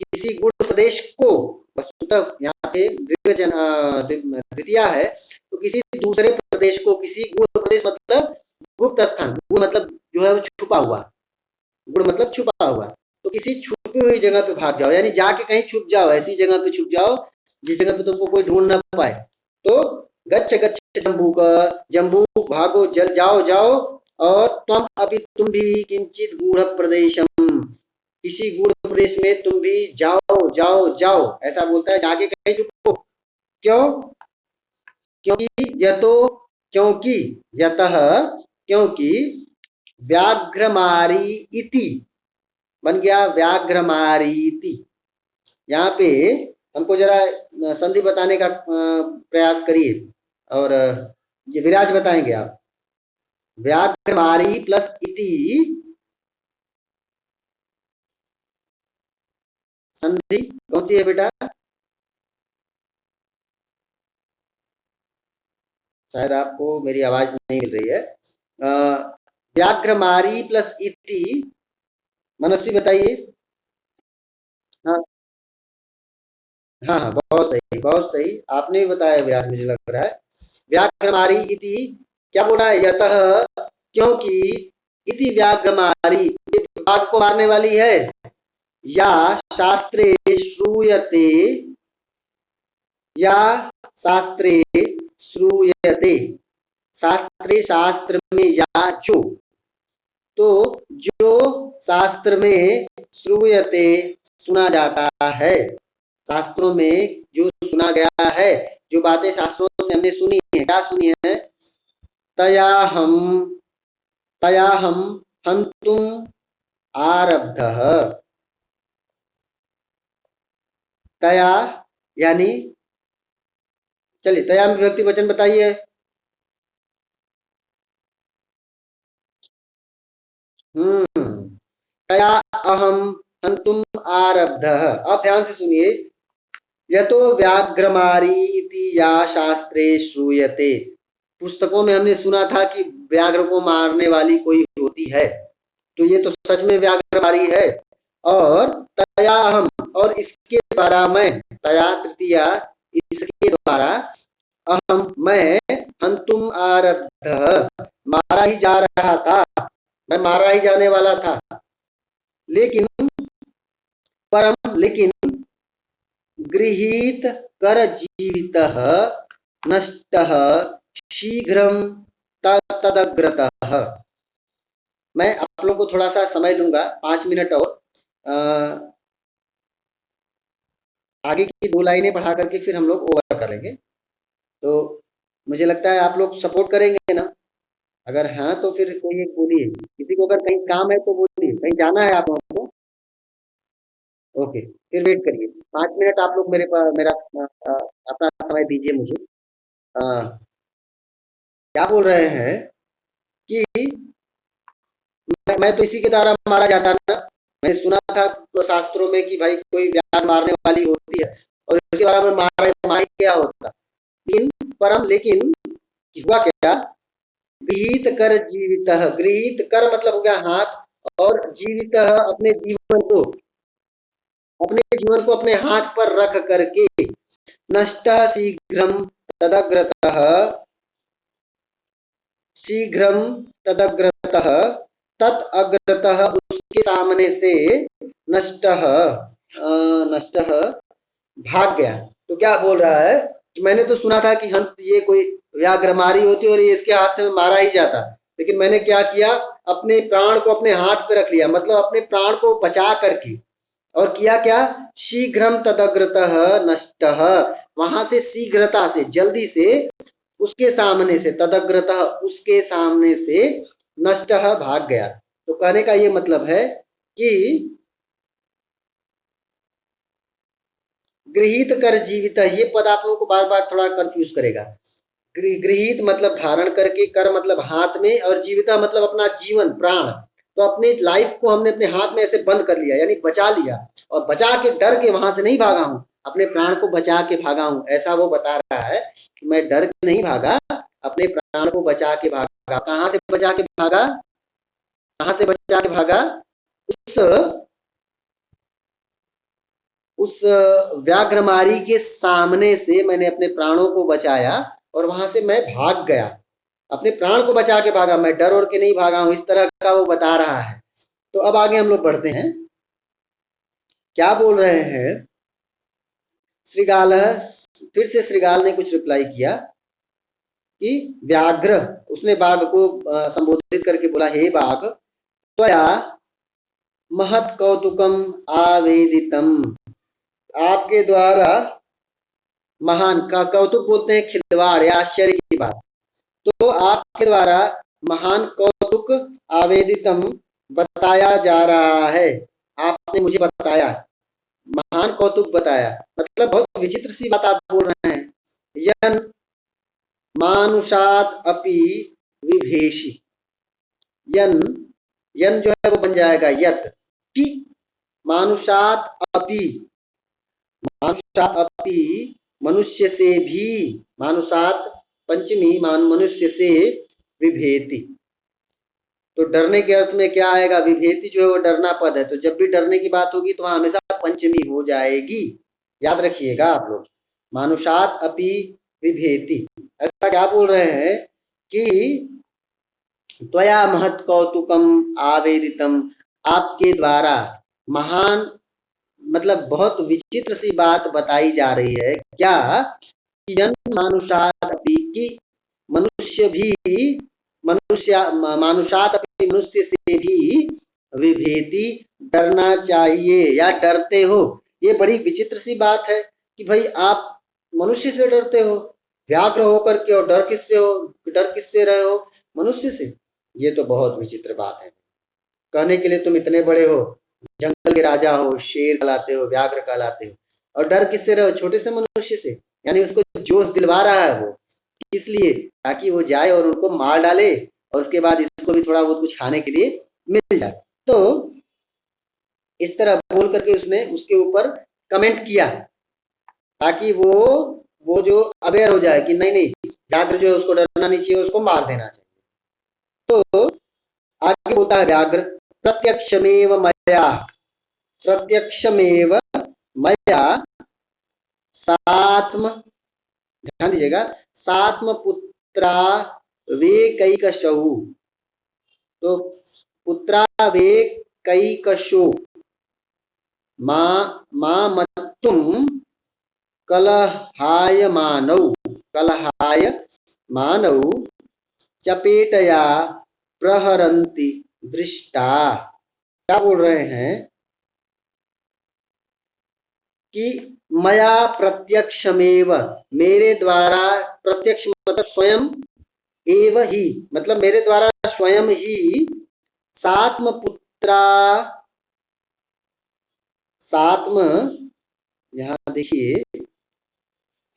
किसी गूढ़ प्रदेश को, वस्तुतः यहाँ पे द्वितीया है, तो किसी दूसरे प्रदेश को, किसी गूढ़ प्रदेश मतलब गुप्त स्थान, गूढ़ मतलब जो है वो छुपा हुआ, गुड़ मतलब छुपा हुआ, तो किसी छुपी हुई जगह पे भाग जाओ, यानी जाके कहीं छुप जाओ, ऐसी जगह पे छुप जाओ जिस जगह पे तुमको कोई ढूंढ ना पाए। तो गच्छ गच्छ जम्बूक, जम्बूक भागो, जल जाओ जाओ, और तुम अभी तुम भी किंचित गूढ़ प्रदेशम, किसी गूढ़ प्रदेश में तुम भी जाओ जाओ जाओ, ऐसा बोलता है, जाके कहीं छुपो। क्यों? क्योंकि यतो, क्योंकि, यतः क्योंकि, व्याघ्रमारी इति बन गया व्याघ्रमारीति। यहाँ पे हमको जरा संधि बताने का प्रयास करिए, और ये विराज बताएंगे आप। व्याघ्रमारी प्लस इति, संधि कौन सी है बेटा? शायद आपको मेरी आवाज नहीं मिल रही है। व्याघ्रमारी प्लस इति, मनस्वी बताइए। हाँ हाँ हाँ, बहुत सही बहुत सही, आपने भी बताया विराज, मुझे लग रहा है। व्याघ्रमारी इति, क्या बोला है, यतः क्योंकि, इति व्याघ्रमारी, ये बाघ को मारने वाली है, या शास्त्रे श्रूयते, या शास्त्रे श्रूयते, शास्त्रे शास्त्र में, या जो, तो जो शास्त्र में, श्रूयते सुना जाता है, शास्त्रों में जो सुना गया है, जो बातें शास्त्रों से हमने सुनी है, क्या सुनी है, तया हम, तया हम हंतुम आरब्धः। तया यानी, चलिए तया में विभक्ति वचन बताइए। हम्म, तया अहम, हन्तुम आरब्धः। अब ध्यान से सुनिए, यतो व्याघ्रमारी इति या शास्त्रे श्रूयते। पुस्तकों में हमने सुना था कि व्याघ्र को मारने वाली कोई होती है, तो ये तो सच में व्याघ्रमारी है। और तया हम, और इसके द्वारा मैं, तया तृतीया, इसके द्वारा, अहम मैं, हन्तुम आरब्धः मारा ही जा रहा था, मैं मारा ही जाने वाला था। लेकिन परम, लेकिन गृहीत कर जीवितः नष्टः शीघ्रं तदग्रतः। मैं आप लोगों को थोड़ा सा समय लूंगा, 5 मिनट और आगे की 2 लाइनें पढ़ा करके फिर हम लोग ओवर करेंगे। तो मुझे लगता है आप लोग सपोर्ट करेंगे ना? अगर हाँ तो फिर कोई एक बोलिए, किसी को अगर कहीं काम है तो बोलिए, कहीं जाना है आप लोगों को? ओके, फिर वेट करिए 5 मिनट, आप लोग मेरे पास मेरा अपना समय दीजिए मुझे। क्या बोल रहे हैं कि मैं तो इसी के द्वारा मारा जाता ना। मैंने सुना था तो शास्त्रों में कि भाई कोई व्याध मारने वाली होती है और इसके द्वारा मैं मार गया होता। लेकिन परम, लेकिन हुआ क्या, गृहीत कर जीवित, गृहीत कर मतलब हो गया हाथ, और जीवित अपने जीवन को अपने हाथ पर रख करके, नष्ट शीघ्रम तदग्रतः, शीघ्रम तदग्रतः, तत् अग्रतः उसके सामने से, नष्टः नष्टः भाग गया। तो क्या बोल रहा है कि मैंने तो सुना था कि हम ये कोई व्याघ्रमारी होती और ये इसके हाथ से मारा ही जाता, लेकिन मैंने क्या किया, अपने प्राण को अपने हाथ पे रख लिया, मतलब अपने प्राण को बचा करके, और किया क्या, शीघ्रम तदग्रतः नष्टः, वहां से शीघ्रता से, जल्दी से, उसके सामने से, तदग्रतः उसके सामने से, नष्टः भाग गया। तो कहने का ये मतलब है कि गृहीत कर जीवित, ये पद आप लोगों को बार बार थोड़ा कंफ्यूज करेगा। गृहीत मतलब धारण करके, कर मतलब हाथ में, और जीविता मतलब अपना जीवन, प्राण। तो अपने लाइफ को हमने अपने हाथ में ऐसे बंद कर लिया, यानी बचा लिया, और बचा के, डर के वहां से नहीं भागा हूं, अपने प्राण को बचा के भागा हूं, ऐसा वो बता रहा है कि मैं डर के नहीं भागा, अपने प्राण को बचा के भागा। कहां से बचा के भागा, कहां से बचा के भागा, उस उस व्याघ्रमारी के सामने से मैंने अपने प्राणों को बचाया, और वहां से मैं भाग गया, अपने प्राण को बचा के भागा, मैं डर और के नहीं भागा हूं, इस तरह का वो बता रहा है। तो अब आगे हम लोग बढ़ते हैं, क्या बोल रहे हैं, श्रीगाल, फिर से श्रीगाल ने कुछ रिप्लाई किया कि व्याघ्र, उसने बाघ को संबोधित करके बोला, हे बाघ, त्वया महत कौतुकम आवेदितम, आपके द्वारा महान का कौतुक बोलते हैं खिलवाड़ या आश्चर्य की बात, तो आपके द्वारा महान कौतुक आवेदितम बताया जा रहा है, आपने मुझे बताया, महान कौतुक बताया, मतलब बहुत विचित्र सी बात आप बोल रहे हैं। यन मानुषात अपि विभेषी, यन, यन जो है वो बन जाएगा यत, कि मानुषात अपि, मानुषात अपि मनुष्य से भी, मानुषात पंचमी, मनुष्य से विभेति, तो डरने के अर्थ में क्या आएगा, विभेति जो है वो डरना पद है, तो जब भी डरने की बात होगी तो वहां हमेशा पंचमी हो जाएगी, याद रखिएगा आप लोग, मानुषात अपि विभेति। ऐसा क्या बोल रहे हैं कि त्वया महत कौतुकम आवेदितम, आपके द्वारा महान, मतलब बहुत विचित्र सी बात बताई जा रही है, क्या, यन मानुषात अपि, कि मनुष्य भी, मनुष्य मानुषात अपि मनुष्य से भी, विभेति डरना चाहिए या डरते हो। ये बड़ी विचित्र सी बात है कि भाई आप मनुष्य से डरते हो, व्याघ्र होकर के, और डर किससे हो, डर किससे रहे हो, मनुष्य से। ये तो बहुत विचित्र बात है, कहने के लिए तुम इतने बड़े हो, जंगल के राजा हो, शेर कहलाते हो, व्याघ्र कहलाते हो, और डर किससे रहो, छोटे से मनुष्य से। यानी उसको जोश दिलवा रहा है वो, इसलिए ताकि वो जाए और उनको मार डाले, और उसके बाद इसको भी थोड़ा बहुत कुछ खाने के लिए मिल जाए। तो इस तरह बोल करके उसने उसके ऊपर कमेंट किया, ताकि वो जो अवेयर हो जाए कि नहीं नहीं, व्याघ्र जो है उसको डरना नहीं चाहिए, उसको मार देना चाहिए। तो आगे बोलता है व्याघ्र, प्रत्यक्षमेव मया, प्रत्यक्षमेव मया सात्म, ध्यान दीजिएगा, सात्म पुत्रा वे कई कशु, तो पुत्रा वे कई कशु मां मत्तुम कलहाय मानौ, कलहाय मानौ चपेटया प्रहरन्ति दृष्टा। क्या बोल रहे हैं कि मया प्रत्यक्षमेव, मेरे द्वारा, प्रत्यक्ष मतलब स्वयं, एव ही मतलब मेरे द्वारा स्वयं ही, सात्म पुत्रा, सात्म, यहां देखिए,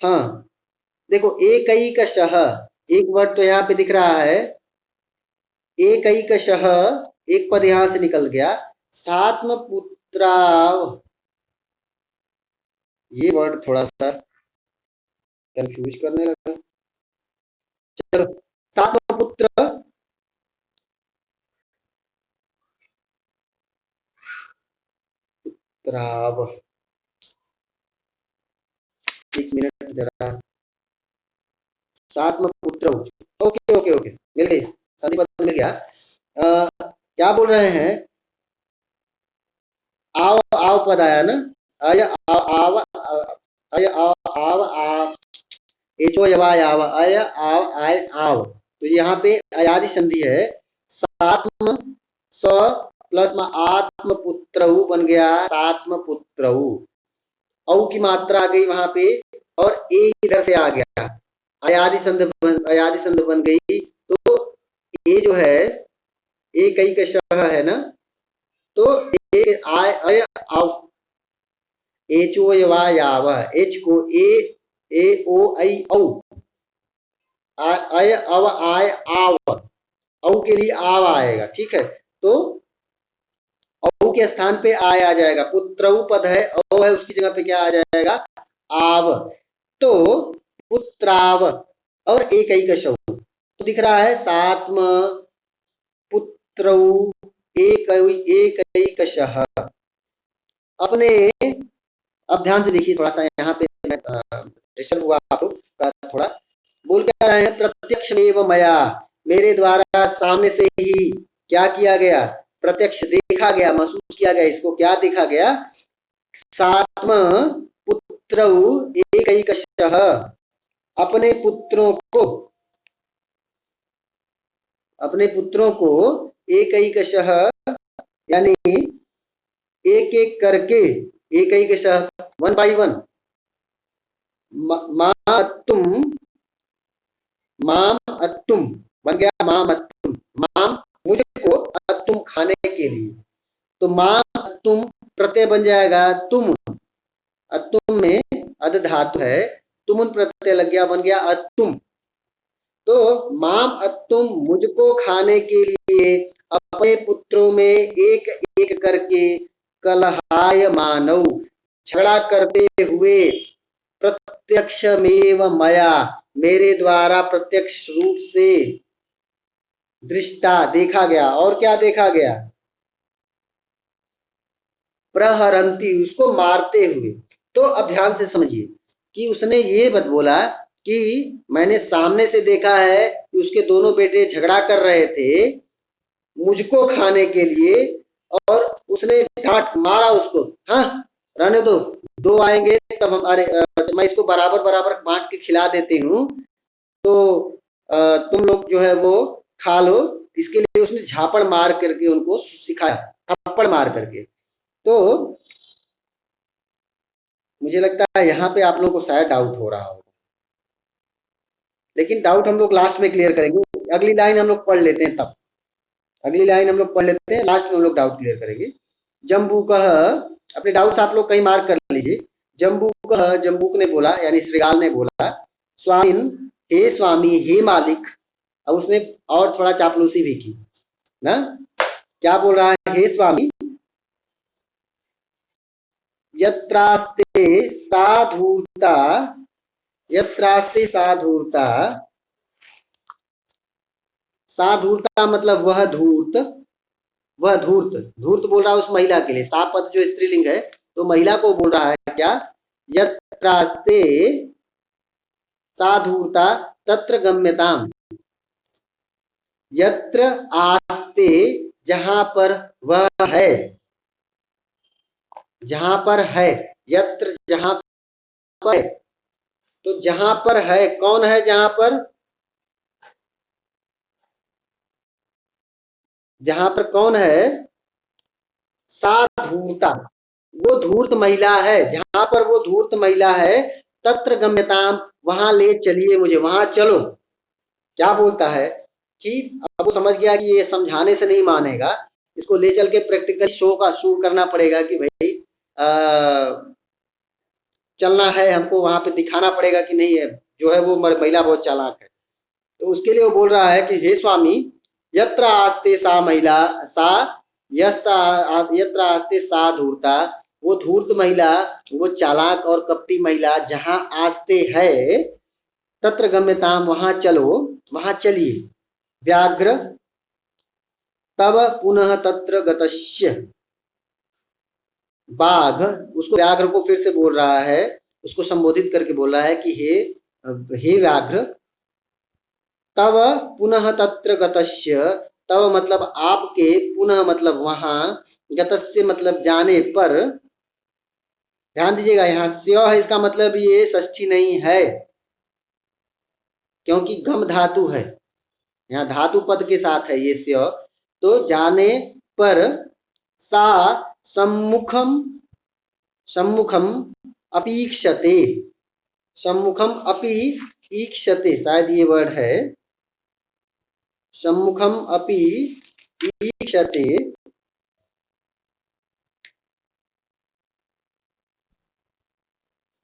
हाँ देखो, एकैकशः, एक वर्ड तो यहाँ पे दिख रहा है, एकैकशः, एक पद यहां से निकल गया, सात्म पुत्रा, ये वर्ड थोड़ा सा कंफ्यूज करने लगा। चलो, सात्म पुत्र, पुत्राव, एक मिनट जरा, सात्म पुत्र, ओके ओके ओके, मिल गई, सही पद मिल गया। क्या बोल रहे हैं, आव, आव पद आया ना, अय आव, अय आव आव, एचो यवा याव, अय आव आय आव, तो यहाँ पे अयादि संधि है, सात्म स प्लस में आत्म पुत्रऊ बन गया, सात्म पुत्रऊ, औ की मात्रा आ गई वहां पे, और ए इधर से आ गया, अयादि संध बन गई, तो ये जो है एक कई का शह है ना, तो ए आय अय आव, एचो यवा याव, एच को ए ओ आई औ, अय अव आय आव, औ के लिए आव आएगा, ठीक है, तो औ के स्थान पे आय आ जाएगा, पुत्रऊ पद है, औ है, उसकी जगह पे क्या आ जाएगा, आव, तो पुत्राव, और एक ही कशौ, तो दिख रहा है सात्म पुत्रऊ एक ही कशः, अपने, अब ध्यान से देखिए थोड़ा सा, यहाँ पे मैं डिस्टर्ब हुआ आप लोग का थोड़ा, बोल क्या रहे हैं, प्रत्यक्ष में मया, मेरे द्वारा सामने से ही क्या किया गया, प्रत्यक्ष देखा गया, महसूस किया गया, इसको क्या देखा गया, सात्म पुत्र एक ही कशः, अपने पुत्रों को, अपने पुत्रों को एक ही कशः, यानी एक एक करके, एक ही कशः, वन बाई वन, माम अत्तुम बन गया, माम अत्तुम, माम मुझको, अत्तुम खाने के लिए, तो माम अत्तुम प्रत्यय बन जाएगा तुम, अत्तुम में अध धातु है, तुम प्रत्यय लग गया, बन गया अत्तुम, तो माम अत्तुम मुझको खाने के लिए अपने पुत्रों में एक एक करके कलहाय मानव, झगड़ा करते हुए, प्रत्यक्षमेव मया, मेरे द्वारा प्रत्यक्ष रूप से, दृष्टा देखा गया, और क्या देखा गया, प्रहरंती उसको मारते हुए, तो अब ध्यान से समझिए कि उसने ये मत बोला कि मैंने सामने से देखा है कि उसके दोनों बेटे झगड़ा कर रहे थे मुझको खाने के लिए, और उसने डांट मारा उसको, हाँ रहने दो, दो आएंगे तब हम, अरे तो मैं इसको बराबर बराबर बांट के खिला देती हूँ, तो तुम लोग जो है वो खा लो, इसके लिए उसने झापड़ मार करके उनको सिखाया, थप्पड़ मार करके, तो मुझे लगता है यहाँ पे आप लोगों को शायद डाउट हो रहा हो, लेकिन डाउट हम लोग लास्ट में क्लियर करेंगे, अगली लाइन हम लोग पढ़ लेते हैं, तब अगली लाइन हम लोग पढ़ लेते हैं, लास्ट में हम लोग डाउट क्लियर करेंगे। जम्बूकः, अपने डाउट्स आप लोग कहीं मार्क कर लीजिए, जम्बूकः, जम्बूक ने बोला, यानी श्रीगाल ने बोला, स्वामिन, हे स्वामी, हे मालिक, अब उसने और थोड़ा चापलूसी भी की ना, क्या बोल रहा है, हे स्वामी, यत्रास्ते साधूर्ता, यत्रास्ते साधूर्ता, साधूर्ता मतलब वह धूर्त, वह धूर्त, धूर्त बोल रहा है उस महिला के लिए, सा पद जो स्त्रीलिंग है तो महिला को बोल रहा है क्या, यत्रास्ते साधूर्ता तत्र गम्यताम, यत्र आस्ते जहां पर वह है, जहां पर है, यत्र जहां पर, तो जहां पर है कौन है, जहां पर, जहां पर कौन है, साधूर्ता, वो धूर्त महिला है, जहां पर वो धूर्त महिला है, तत्र गम्यताम वहां ले चलिए मुझे, वहां चलो। क्या बोलता है कि अब वो समझ गया कि ये समझाने से नहीं मानेगा, इसको ले चल के प्रैक्टिकल शो करना पड़ेगा कि भाई चलना है हमको, वहां पे दिखाना पड़ेगा कि नहीं है जो है वो महिला बहुत चालाक है। तो उसके लिए वो बोल रहा है कि हे स्वामी, यत्र आस्ते सा महिला, सा यस्ता, यत्र आस्ते सा धूर्ता, वो धूर्त महिला, वो चालाक और कपटी महिला जहां आस्ते है, तत्र गम्यताम वहां चलो, वहां चलिए। व्याघ्र तब पुनः तत्र गतस्य, बाघ, उसको व्याघ्र को फिर से बोल रहा है, उसको संबोधित करके बोल रहा है कि हे व्याघ्र, तव पुनः तत्र गतस्य, तव मतलब आपके, पुनः मतलब वहां, गतस्य मतलब जाने पर, ध्यान दीजिएगा यहाँ स्य है, इसका मतलब ये षष्ठी नहीं है क्योंकि गम धातु है, यहाँ धातु पद के साथ है ये स्य। तो जाने पर, सा सम्मुखम, सम्मुखम अपीक्षते, सम्मुखम अपि ईक्षते, शायद ये वर्ड है, सम्मुखम अपि ईक्षते,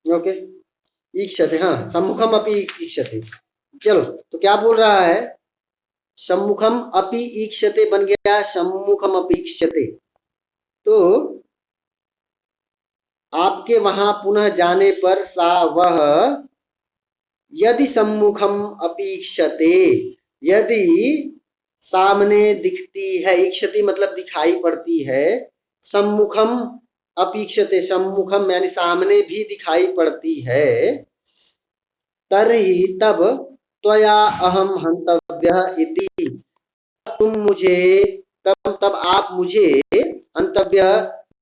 ओके, ईक्षते, हाँ सम्मुखम अपि ईक्षते। चलो, तो क्या बोल रहा है, सम्मुखम अपि ईक्षते बन गया सम्मुखम अपि ईक्षते, तो आपके वहां पुनः जाने पर, सा वह, यदि सम्मुखम अपीक्षते, यदि सामने दिखती है, इक्षति मतलब दिखाई पड़ती है, सम्मुखम अपीक्षते, सम्मुखम यानी सामने भी दिखाई पड़ती है, तर्हि तब त्वया अहम हंतव्यः इति, तुम मुझे, तब तब आप मुझे हंतव्य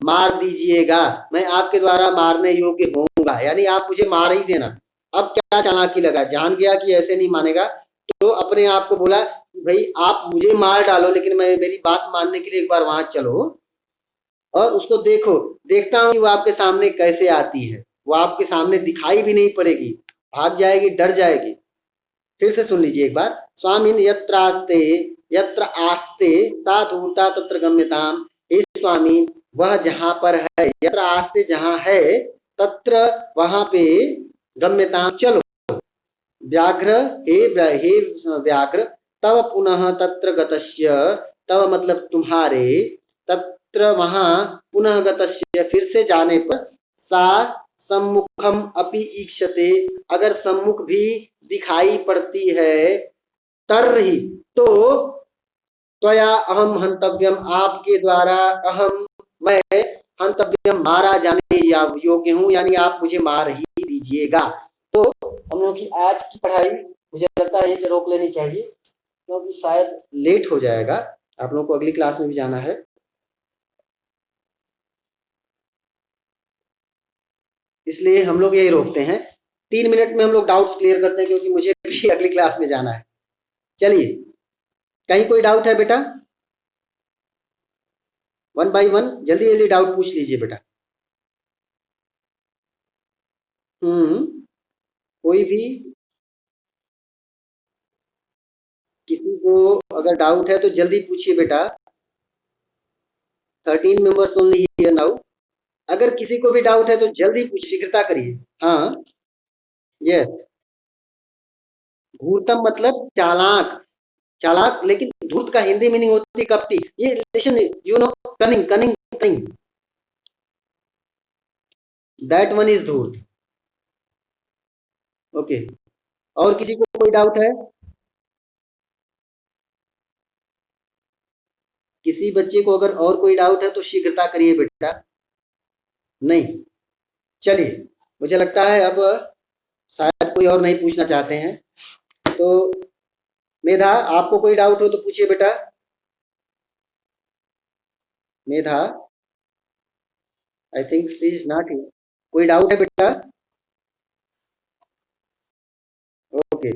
मार दीजिएगा, मैं आपके द्वारा मारने योग्य होऊंगा, यानी आप मुझे मार ही देना। अब क्या चालाकी लगा, जान गया कि ऐसे नहीं मानेगा, तो अपने आप को बोला भाई आप मुझे मार डालो लेकिन मैं, मेरी बात मानने के लिए एक बार वहां चलो और उसको देखो, देखता हूं कि वो आपके सामने कैसे आती है, वो आपके सामने दिखाई भी नहीं पड़ेगी, भाग जाएगी, डर जाएगी। फिर से सुन लीजिए एक बार, स्वामिन यत्रास्ते, यत्र आस्ते ता धूर्ता तत्र गम्यताम, हे स्वामी वह जहां पर है, यत्र आस्ते जहां है, तत्र वहां पे, गम्यताम चलो। व्याघ्र, हे व्याघ्र, तव पुनः तत्र गतस्य, तव मतलब तुम्हारे, तत्र वहां, पुनः गतस्य फिर से जाने पर, सा सम्मुखम अपि ईक्षते, अगर सम्मुख भी दिखाई पड़ती है, तर्हि तो, त्वया अहम हंतव्यम आपके द्वारा, अहम मैं, हंतव्यम मारा जाने या योग्य हूं, यानी आप मुझे मार ही दीजिएगा। तो हम लोग की आज की पढ़ाई मुझे लगता है कि रोक लेनी चाहिए क्योंकि शायद लेट हो जाएगा, आप लोगों को अगली क्लास में भी जाना है, इसलिए हम लोग यही रोकते हैं। 3 मिनट में हम लोग डाउट्स क्लियर करते हैं क्योंकि मुझे भी अगली क्लास में जाना है। चलिए, कहीं कोई डाउट है बेटा, 1 बाय 1 जल्दी जल्दी डाउट पूछ लीजिए बेटा। कोई भी, किसी को अगर डाउट है तो जल्दी पूछिए बेटा। 13 मेंबर्स ओनली हियर नाउ। अगर किसी को भी डाउट है तो जल्दी शीघ्रता करिए। हाँ, यस, धूर्तम मतलब चालाक, चालाक, लेकिन धूर्त का हिंदी मीनिंग होती है कपटी। ये listen, you know, cunning, cunning, cunning. That one is धूर्त। ओके, और किसी को कोई डाउट है? किसी बच्चे को अगर और कोई डाउट है तो शीघ्रता करिए बेटा। नहीं, चलिए, मुझे लगता है अब शायद कोई और नहीं पूछना चाहते हैं, तो मेधा, आपको कोई डाउट हो तो पूछिए बेटा। Medha, I think she is not here. कोई डाउट है बेटा? ओके,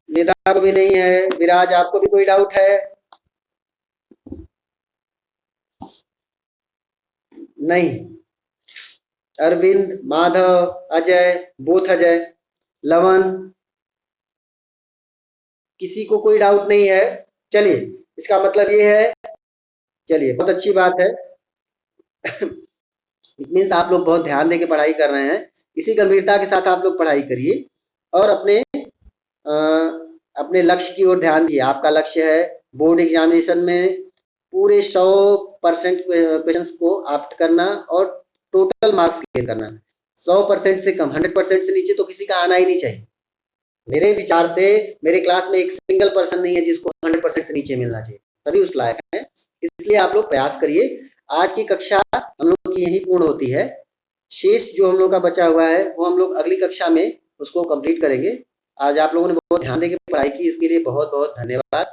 मेधा को भी नहीं है। विराज, आपको भी कोई डाउट है? नहीं। अरविंद, माधव, अजय, बोथ अजय, लवन, किसी को कोई डाउट नहीं है? चलिए, इसका मतलब ये है, चलिए बहुत अच्छी बात है। इट मीन्स आप लोग बहुत ध्यान देके पढ़ाई कर रहे हैं। इसी गंभीरता के साथ आप लोग पढ़ाई करिए और अ, अपने लक्ष्य की ओर ध्यान दिए। आपका लक्ष्य है बोर्ड एग्जामिनेशन में पूरे 100% क्वेश्चंस को आप्ट करना और टोटल मार्क्स क्लियर करना। 100% से कम, 100% से नीचे तो किसी का आना ही नहीं चाहिए। मेरे विचार से मेरे क्लास में एक सिंगल पर्सन नहीं है जिसको 100% से नीचे मिलना चाहिए, सभी उस लायक हैं। इसलिए आप लोग प्रयास करिए। आज की कक्षा हम लोग की यही पूर्ण होती है। शेष जो हम लोग का बचा हुआ है वो हम लोग अगली कक्षा में उसको कंप्लीट करेंगे। आज आप लोगों ने बहुत ध्यान देकर पढ़ाई की, इसके लिए बहुत बहुत धन्यवाद।